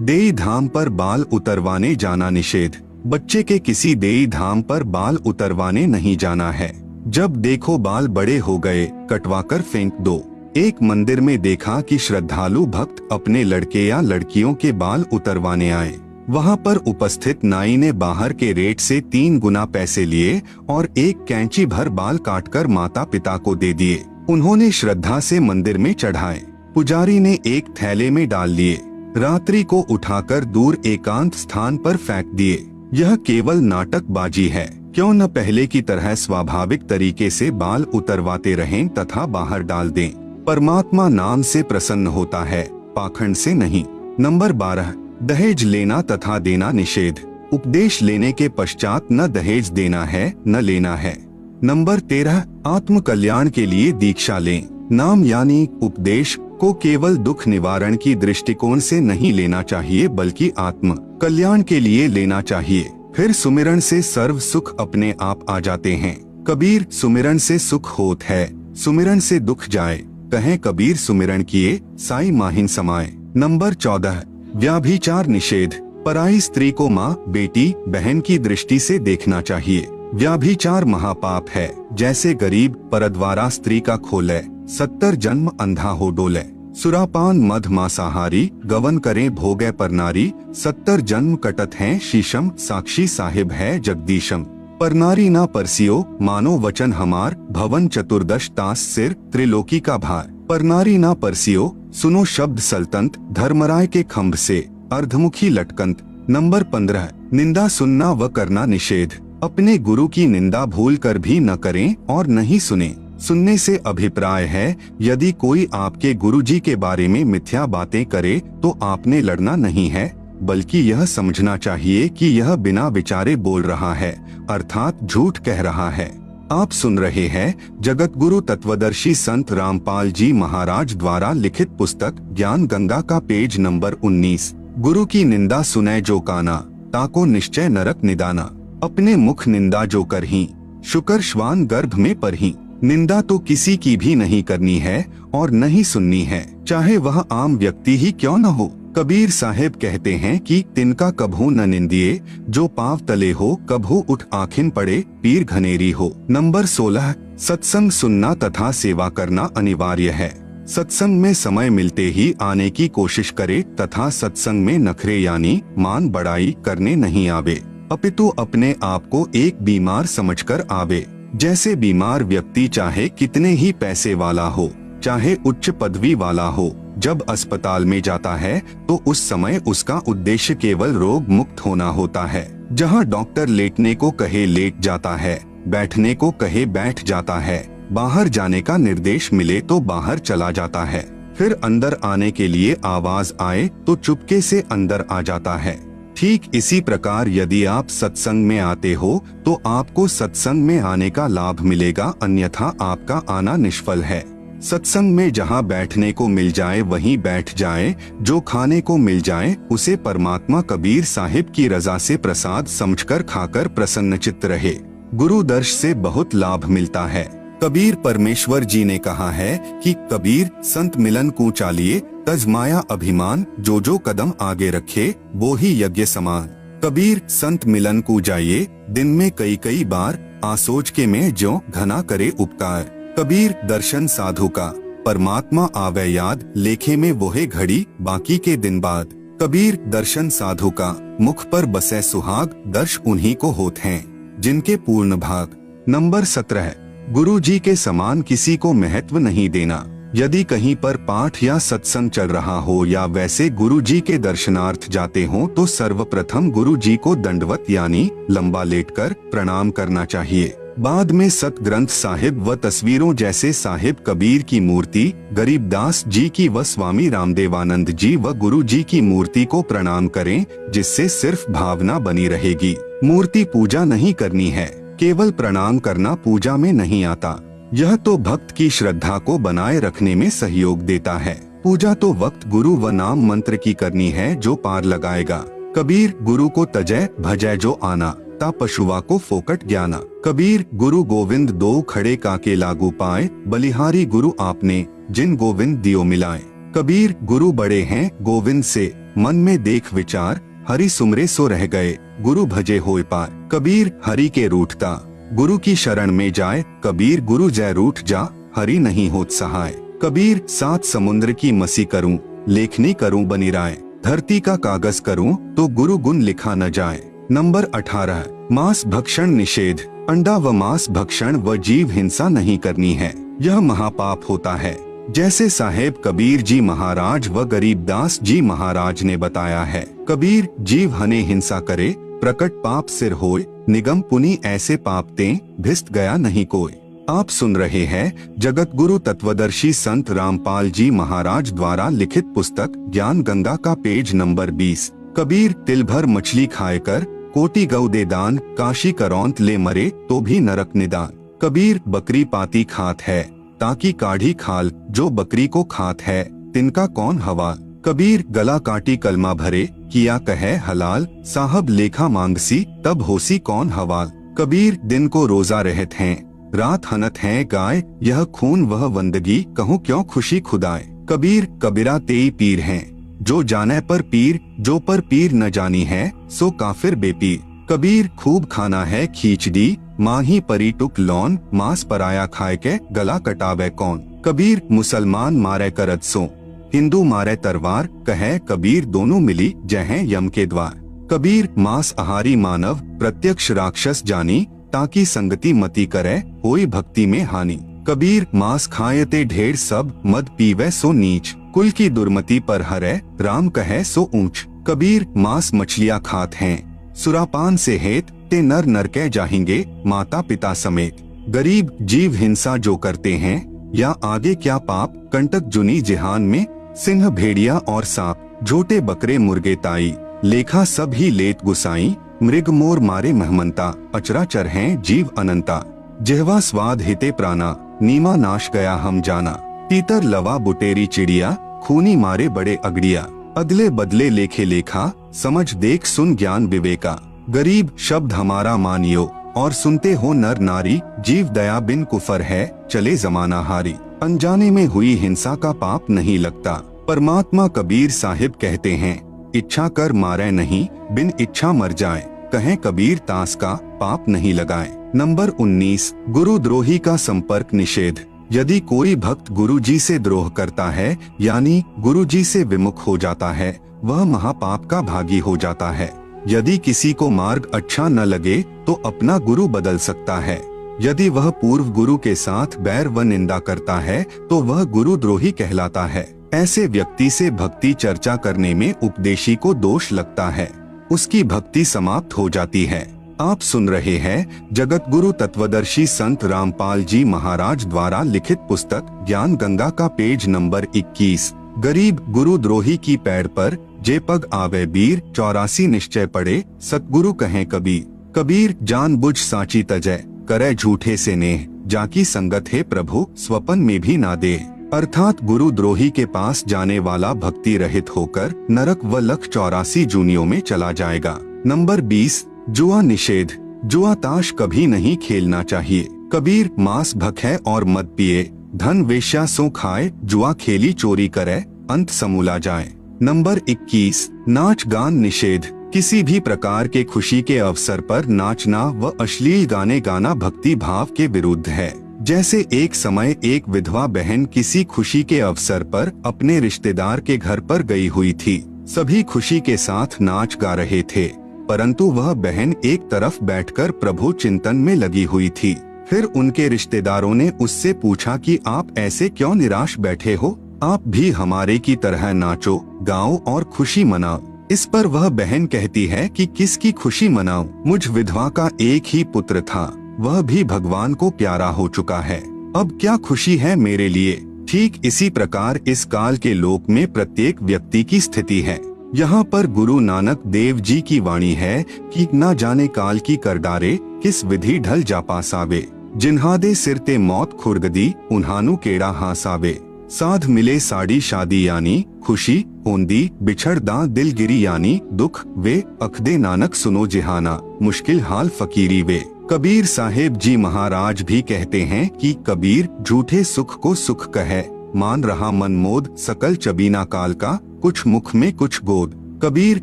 देई धाम पर बाल उतरवाने जाना निषेध। बच्चे के किसी देई धाम पर बाल उतरवाने नहीं जाना है। जब देखो बाल बड़े हो गए, कटवाकर फेंक दो। एक मंदिर में देखा कि श्रद्धालु भक्त अपने लड़के या लड़कियों के बाल उतरवाने आए। वहाँ पर उपस्थित नाई ने बाहर के रेट से 3 गुना पैसे लिए और एक कैंची भर बाल काटकर माता पिता को दे दिए। उन्होंने श्रद्धा से मंदिर में चढ़ाए। पुजारी ने एक थैले में डाल लिए। रात्रि को उठाकर दूर एकांत स्थान पर फेंक दिए। यह केवल नाटकबाजी है। क्यों न पहले की तरह स्वाभाविक तरीके से बाल उतरवाते रहें तथा बाहर डाल दें। परमात्मा नाम से प्रसन्न होता है, पाखंड से नहीं। नंबर 12, दहेज लेना तथा देना निषेध। उपदेश लेने के पश्चात न दहेज देना है न लेना है। नंबर 13, आत्म कल्याण के लिए दीक्षा लें। नाम यानी उपदेश को केवल दुख निवारण की दृष्टिकोण से नहीं लेना चाहिए, बल्कि आत्म कल्याण के लिए लेना चाहिए। फिर सुमिरन से सर्व सुख अपने आप आ जाते हैं। कबीर सुमिरन से सुख होत है, सुमिरन से दुख जाए। कहें कबीर सुमिरन किए, साई माहिन समाए। नंबर 14, व्याभिचार निषेध। पराई स्त्री को माँ, बेटी, बहन की दृष्टि से देखना चाहिए। व्याभिचार महापाप है। जैसे गरीब परद्वारा स्त्री का खोले, 70 जन्म अंधा हो डोले। सुरापान मध मांसाहारी, गवन करें भोगे पर नारी, 70 जन्म कटत हैं शीशम, साक्षी साहिब है जगदीशम। पर नारी ना परसियो, मानो वचन हमार, भवन चतुर्दश तास सिर, त्रिलोकी का भार। पर नारी ना परसियो, सुनो शब्द सल्तंत, धर्मराय के खंभ से, अर्धमुखी लटकंत। नंबर 15, निंदा सुनना व करना निषेध। अपने गुरु की निंदा भूल कर भी न करें और नहीं सुने। सुनने से अभिप्राय है, यदि कोई आपके गुरुजी के बारे में मिथ्या बातें करे तो आपने लड़ना नहीं है, बल्कि यह समझना चाहिए कि यह बिना विचारे बोल रहा है, अर्थात झूठ कह रहा है। आप सुन रहे हैं जगत गुरु तत्वदर्शी संत रामपाल जी महाराज द्वारा लिखित पुस्तक ज्ञान गंगा का पेज नंबर 19। गुरु की निंदा सुने जो काना, ताको निश्चय नरक निदाना। अपने मुख निंदा जो करही, शुकर श्वान गर्भ में परही। निंदा तो किसी की भी नहीं करनी है और नहीं सुननी है, चाहे वह आम व्यक्ति ही क्यों न हो। कबीर साहेब कहते हैं कि तिनका कभू न निंदिए, जो पांव तले हो, कभू उठ आँखिन पड़े, पीर घनेरी हो। नंबर 16, सत्संग सुनना तथा सेवा करना अनिवार्य है। सत्संग में समय मिलते ही आने की कोशिश करे तथा सत्संग में नखरे यानी मान बढ़ाई करने नहीं आवे, अपितु अपने आप को एक बीमार समझकर आवे। जैसे बीमार व्यक्ति चाहे कितने ही पैसे वाला हो, चाहे उच्च पदवी वाला हो, जब अस्पताल में जाता है तो उस समय उसका उद्देश्य केवल रोग मुक्त होना होता है। जहां डॉक्टर लेटने को कहे लेट जाता है, बैठने को कहे बैठ जाता है, बाहर जाने का निर्देश मिले तो बाहर चला जाता है, फिर अंदर आने के लिए आवाज आए तो चुपके से अंदर आ जाता है। ठीक इसी प्रकार यदि आप सत्संग में आते हो तो आपको सत्संग में आने का लाभ मिलेगा, अन्यथा आपका आना निष्फल है। सत्संग में जहाँ बैठने को मिल जाए वहीं बैठ जाए, जो खाने को मिल जाए उसे परमात्मा कबीर साहिब की रजा से प्रसाद समझकर खाकर प्रसन्नचित्त रहे। गुरु दर्श से बहुत लाभ मिलता है। कबीर परमेश्वर जी ने कहा है कि कबीर संत मिलन को चालिए, तज माया अभिमान, जो जो कदम आगे रखे वो ही यज्ञ समान। कबीर संत मिलन को जाइए, दिन में कई कई बार, आसोच के में जो घना करे उपकार। कबीर दर्शन साधु का, परमात्मा आवे याद, लेखे में वोहे घड़ी, बाकी के दिन बाद। कबीर दर्शन साधु का, मुख पर बसे सुहाग, दर्श उन्हीं को होत हैं जिनके पूर्ण भाग। नंबर 17, गुरु जी के समान किसी को महत्व नहीं देना। यदि कहीं पर पाठ या सत्संग चल रहा हो या वैसे गुरु जी के दर्शनार्थ जाते हो तो सर्वप्रथम गुरु जी को दंडवत यानी लंबा लेटकर प्रणाम करना चाहिए। बाद में सत ग्रंथ साहिब व तस्वीरों जैसे साहिब कबीर की मूर्ति, गरीबदास जी की व स्वामी रामदेवानंद जी व गुरु जी की मूर्ति को प्रणाम करें, जिससे सिर्फ भावना बनी रहेगी। मूर्ति पूजा नहीं करनी है, केवल प्रणाम करना पूजा में नहीं आता। यह तो भक्त की श्रद्धा को बनाए रखने में सहयोग देता है। पूजा तो वक्त गुरु व नाम मंत्र की करनी है जो पार लगाएगा। कबीर गुरु को तजय भजय जो आना, ता पशुआ को फोकट ज्ञाना। कबीर गुरु गोविंद दो खड़े काके लागू पाए, बलिहारी गुरु आपने जिन गोविंद दियो मिलाए। कबीर गुरु बड़े हैं गोविंद से, मन में देख विचार, हरि सुमरे सो रह गए, गुरु भजे होए पार। कबीर हरि के रूठता, गुरु की शरण में जाए, कबीर गुरु जय रूठ जा, हरि नहीं होत सहाय। कबीर सात समुद्र की मसी करूं, लेखनी करूं बनी राय, धरती का कागज करूं तो गुरु गुण लिखा न जाए। नंबर 18, मांस भक्षण निषेध। अंडा व मांस भक्षण व जीव हिंसा नहीं करनी है, यह महापाप होता है। जैसे साहेब कबीर जी महाराज व गरीबदास जी महाराज ने बताया है। कबीर जीव हने हिंसा करे, प्रकट पाप सिर होए, निगम पुनि ऐसे पाप ते, भिस्त गया नहीं कोई। आप सुन रहे हैं जगत गुरु तत्वदर्शी संत रामपाल जी महाराज द्वारा लिखित पुस्तक ज्ञान गंगा का पेज नंबर 20। कबीर तिल भर मछली खाए कर, कोटि गौ दे दान, काशी करौंत ले मरे तो भी नरक निदान। कबीर बकरी पाती खात है, ताकि काढ़ी खाल, जो बकरी को खात है तिनका कौन हवाल। कबीर गला काटी कलमा भरे, किया कहे हलाल, साहब लेखा मांगसी तब होसी कौन हवाल। कबीर दिन को रोजा रहत हैं, रात हनत हैं गाय, यह खून वह वंदगी, कहूँ क्यों खुशी खुदाए। कबीर कबीरा तेई पीर हैं, जो जाने पर पीर, जो पर पीर न जानी है सो काफिर बेपीर। कबीर खूब खाना है खींचड़ी, माही परी टुक लौन, मांस पराया खाए के गला कटावे कौन। कबीर मुसलमान मारे करद सो, हिंदू मारे तरवार, कहे कबीर दोनों मिली जय यम के द्वार। कबीर मांस आहारी मानव, प्रत्यक्ष राक्षस जानी, ताकि संगति मति करे, होई भक्ति में हानि। कबीर मांस खायते ढेर सब, मद पीवे सो नीच, कुल की दुर्मति पर हरे, राम कहे सो ऊंच। कबीर मांस मछलियाँ खात हैं, सुरापान से हेत, ते नर नरके जाएंगे माता पिता समेत। गरीब जीव हिंसा जो करते हैं, या आगे क्या पाप, कंटक जुनी जिहान में, सिंह भेड़िया और सांप, झोटे बकरे मुर्गे ताई, लेखा सब ही लेत गुसाई। मृग मोर मारे महमंता, अचराचर हैं जीव अनंता। जिह्वा स्वाद हिते प्राणा, नीमा नाश गया हम जाना। तीतर लवा बुटेरी चिड़िया, खूनी मारे बड़े अगड़िया। अदले बदले लेखे लेखा, समझ देख सुन ज्ञान विवेका। गरीब शब्द हमारा मानियो, और सुनते हो नर नारी, जीव दया बिन कुफर है, चले जमाना हारी। अनजाने में हुई हिंसा का पाप नहीं लगता। परमात्मा कबीर साहिब कहते हैं, इच्छा कर मारे नहीं, बिन इच्छा मर जाए। कहें कबीर तास का पाप नहीं लगाए। नंबर 19, गुरुद्रोही का संपर्क निषेध। यदि कोई भक्त गुरुजी से द्रोह करता है, यानी गुरुजी से विमुख हो जाता है, वह महापाप का भागी हो जाता है। यदि किसी को मार्ग अच्छा न लगे तो अपना गुरु बदल सकता है। यदि वह पूर्व गुरु के साथ बैर व निंदा करता है तो वह गुरुद्रोही कहलाता है। ऐसे व्यक्ति से भक्ति चर्चा करने में उपदेशी को दोष लगता है, उसकी भक्ति समाप्त हो जाती है। आप सुन रहे हैं जगत गुरु तत्वदर्शी संत रामपाल जी महाराज द्वारा लिखित पुस्तक ज्ञान गंगा का पेज नंबर 21। गरीब गुरुद्रोही की पैड़ पर जे पग आवे बीर, 84 निश्चय पड़े, सतगुरु कहें कबीर। कबीर जानबूझ साची तजय, करे झूठे से नेह, जाकी संगत है प्रभु स्वपन में भी ना दे। अर्थात गुरुद्रोही के पास जाने वाला भक्ति रहित होकर नरक व लख 84 जूनियों में चला जाएगा। नंबर 20, जुआ निषेध। जुआ ताश कभी नहीं खेलना चाहिए। कबीर मांस भखे और मद पिए, धन वेश्या सो खाए, जुआ खेली चोरी करे, अंत समूला जाए। नंबर 21, नाच गान निषेध। किसी भी प्रकार के खुशी के अवसर पर नाचना व अश्लील गाने गाना भक्ति भाव के विरुद्ध है। जैसे एक समय एक विधवा बहन किसी खुशी के अवसर पर अपने रिश्तेदार के घर पर गई हुई थी। सभी खुशी के साथ नाच गा रहे थे, परंतु वह बहन एक तरफ बैठकर प्रभु चिंतन में लगी हुई थी। फिर उनके रिश्तेदारों ने उससे पूछा कि आप ऐसे क्यों निराश बैठे हो, आप भी हमारे की तरह नाचो, गाओ और खुशी मनाओ। इस पर वह बहन कहती है कि किसकी खुशी मनाऊं, मुझ विधवा का एक ही पुत्र था, वह भी भगवान को प्यारा हो चुका है, अब क्या खुशी है मेरे लिए। ठीक इसी प्रकार इस काल के लोक में प्रत्येक व्यक्ति की स्थिति है। यहाँ पर गुरु नानक देव जी की वाणी है कि न जाने काल की कर डारे, किस विधि ढल जा पासावे, जिन्हा दे सिर ते मौत खुरगदी, उन्हानु केड़ा हासावे, साध मिले साड़ी शादी यानी खुशी होंदी, बिछड़दा दिलगिरी यानी दुख वे, अखदे नानक सुनो जिहाना, मुश्किल हाल फकीरी वे। कबीर साहेब जी महाराज भी कहते हैं कि कबीर झूठे सुख को सुख कहे, मान रहा मन मोद, सकल चबीना काल का, कुछ मुख में कुछ गोद। कबीर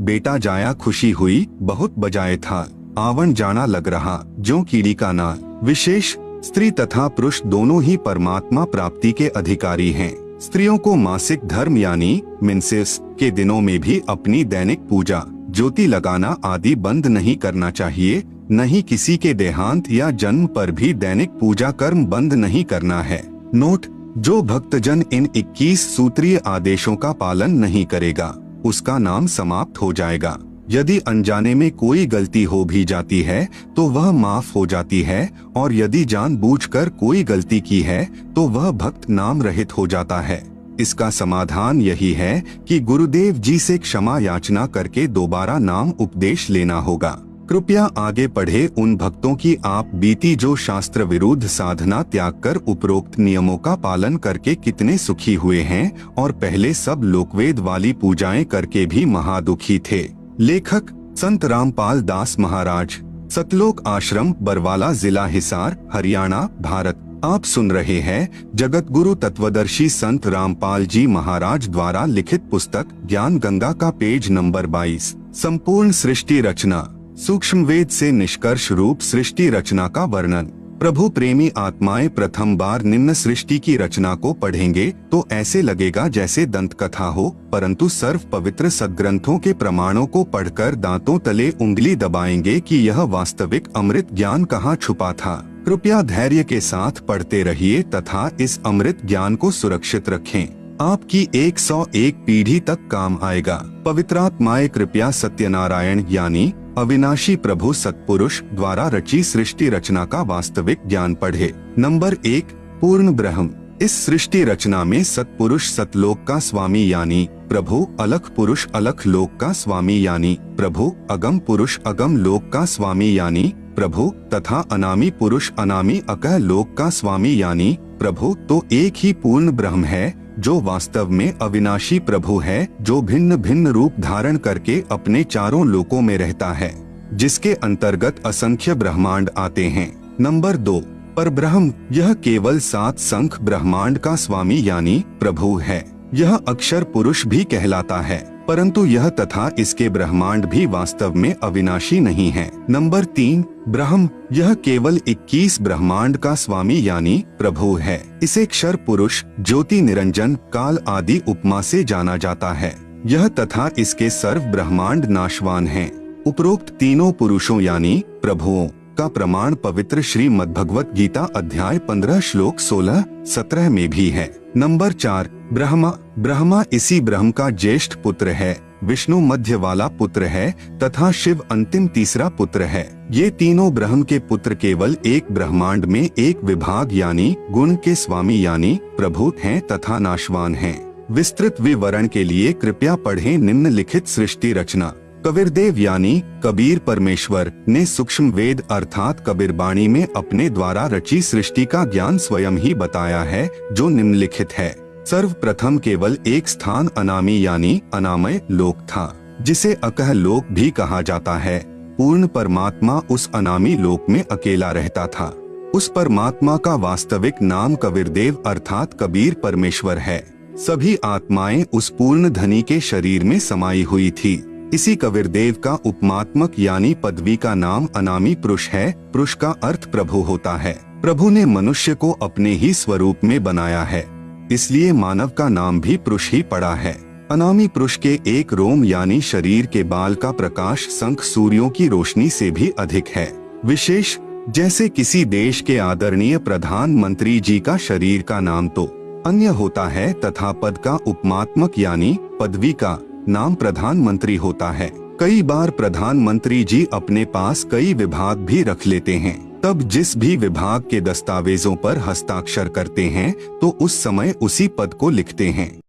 बेटा जाया खुशी हुई, बहुत बजाए था, आवन जाना लग रहा, ज्यों कीड़ी का नाल। विशेष स्त्री तथा पुरुष दोनों ही परमात्मा प्राप्ति के अधिकारी हैं। स्त्रियों को मासिक धर्म यानी मेंसेस के दिनों में भी अपनी दैनिक पूजा, ज्योति लगाना आदि बंद नहीं करना चाहिए। नहीं किसी के देहांत या जन्म पर भी दैनिक पूजा कर्म बंद नहीं करना है। नोट: जो भक्तजन इन 21 सूत्रीय आदेशों का पालन नहीं करेगा, उसका नाम समाप्त हो जाएगा। यदि अनजाने में कोई गलती हो भी जाती है तो वह माफ हो जाती है, और यदि जानबूझकर कोई गलती की है तो वह भक्त नाम रहित हो जाता है। इसका समाधान यही है कि गुरुदेव जी से क्षमा याचना करके दोबारा नाम उपदेश लेना होगा। कृपया आगे पढ़े उन भक्तों की आप बीती जो शास्त्र विरुद्ध साधना त्याग कर उपरोक्त नियमों का पालन करके कितने सुखी हुए हैं, और पहले सब लोकवेद वाली पूजाएं करके भी महादुखी थे। लेखक संत रामपाल दास महाराज, सतलोक आश्रम, बरवाला, जिला हिसार, हरियाणा, भारत। आप सुन रहे हैं जगत गुरु तत्वदर्शी संत रामपाल जी महाराज द्वारा लिखित पुस्तक ज्ञान गंगा का पेज नंबर 22। संपूर्ण सृष्टि रचना, सूक्ष्म वेद से निष्कर्ष रूप सृष्टि रचना का वर्णन। प्रभु प्रेमी आत्माएं प्रथम बार निम्न सृष्टि की रचना को पढ़ेंगे तो ऐसे लगेगा जैसे दंत कथा हो, परंतु सर्व पवित्र सद्ग्रंथों के प्रमाणों को पढ़कर दांतों तले उंगली दबाएंगे कि यह वास्तविक अमृत ज्ञान कहाँ छुपा था। कृपया धैर्य के साथ पढ़ते रहिए तथा इस अमृत ज्ञान को सुरक्षित रखें, आपकी 101 पीढ़ी तक काम आएगा। पवित्रात्माएं कृपया सत्यनारायण यानी अविनाशी प्रभु सत्पुरुष द्वारा रची सृष्टि रचना का वास्तविक ज्ञान पढ़े। नंबर 1, पूर्ण ब्रह्म। इस सृष्टि रचना में सत्पुरुष सतलोक का स्वामी यानी प्रभु, अलख पुरुष अलख लोक का स्वामी यानी प्रभु, अगम पुरुष अगम लोक का स्वामी यानी प्रभु, तथा अनामी पुरुष अनामी अकह लोक का स्वामी यानी प्रभु, तो एक ही पूर्ण ब्रह्म है जो वास्तव में अविनाशी प्रभु है, जो भिन्न भिन्न रूप धारण करके अपने चारों लोकों में रहता है, जिसके अंतर्गत असंख्य ब्रह्मांड आते हैं। नंबर 2, परब्रह्म। यह केवल 7 संख्य ब्रह्मांड का स्वामी यानी प्रभु है। यह अक्षर पुरुष भी कहलाता है, परंतु यह तथा इसके ब्रह्मांड भी वास्तव में अविनाशी नहीं है। नंबर 3, ब्रह्म। यह केवल 21 ब्रह्मांड का स्वामी यानी प्रभु है। इसे क्षर पुरुष, ज्योति निरंजन, काल आदि उपमा से जाना जाता है। यह तथा इसके सर्व ब्रह्मांड नाशवान हैं। उपरोक्त तीनों पुरुषों यानी प्रभुओं का प्रमाण पवित्र श्रीमद्भगवत गीता अध्याय 15 श्लोक 16-17 में भी है। नंबर 4, ब्रह्मा। ब्रह्मा इसी ब्रह्म का ज्येष्ठ पुत्र है, विष्णु मध्य वाला पुत्र है तथा शिव अंतिम तीसरा पुत्र है। ये तीनों ब्रह्म के पुत्र केवल एक ब्रह्मांड में एक विभाग यानी गुण के स्वामी यानी प्रभु हैं तथा नाशवान हैं। विस्तृत विवरण के लिए कृपया पढ़ें निम्नलिखित सृष्टि रचना। कबीरदेव यानी कबीर परमेश्वर ने सूक्ष्म वेद अर्थात कबीरबाणी में अपने द्वारा रची सृष्टि का ज्ञान स्वयं ही बताया है, जो निम्नलिखित है। सर्वप्रथम केवल एक स्थान अनामी यानी अनामय लोक था, जिसे अकह लोक भी कहा जाता है। पूर्ण परमात्मा उस अनामी लोक में अकेला रहता था। उस परमात्मा का वास्तविक नाम कबीरदेव अर्थात कबीर परमेश्वर है। सभी आत्माएं उस पूर्ण धनी के शरीर में समाई हुई थी। इसी कबीरदेव का उपमात्मक यानी पदवी का नाम अनामी पुरुष है। पुरुष का अर्थ प्रभु होता है। प्रभु ने मनुष्य को अपने ही स्वरूप में बनाया है, इसलिए मानव का नाम भी पुरुष ही पड़ा है। अनामी पुरुष के एक रोम यानी शरीर के बाल का प्रकाश शंख सूर्यों की रोशनी से भी अधिक है। विशेष जैसे किसी देश के आदरणीय प्रधानमंत्री जी का शरीर का नाम तो अन्य होता है, तथा पद का उपमात्मक यानी पदवी का नाम प्रधानमंत्री होता है। कई बार प्रधानमंत्री जी अपने पास कई विभाग भी रख लेते हैं। तब जिस भी विभाग के दस्तावेजों पर हस्ताक्षर करते हैं तो उस समय उसी पद को लिखते हैं।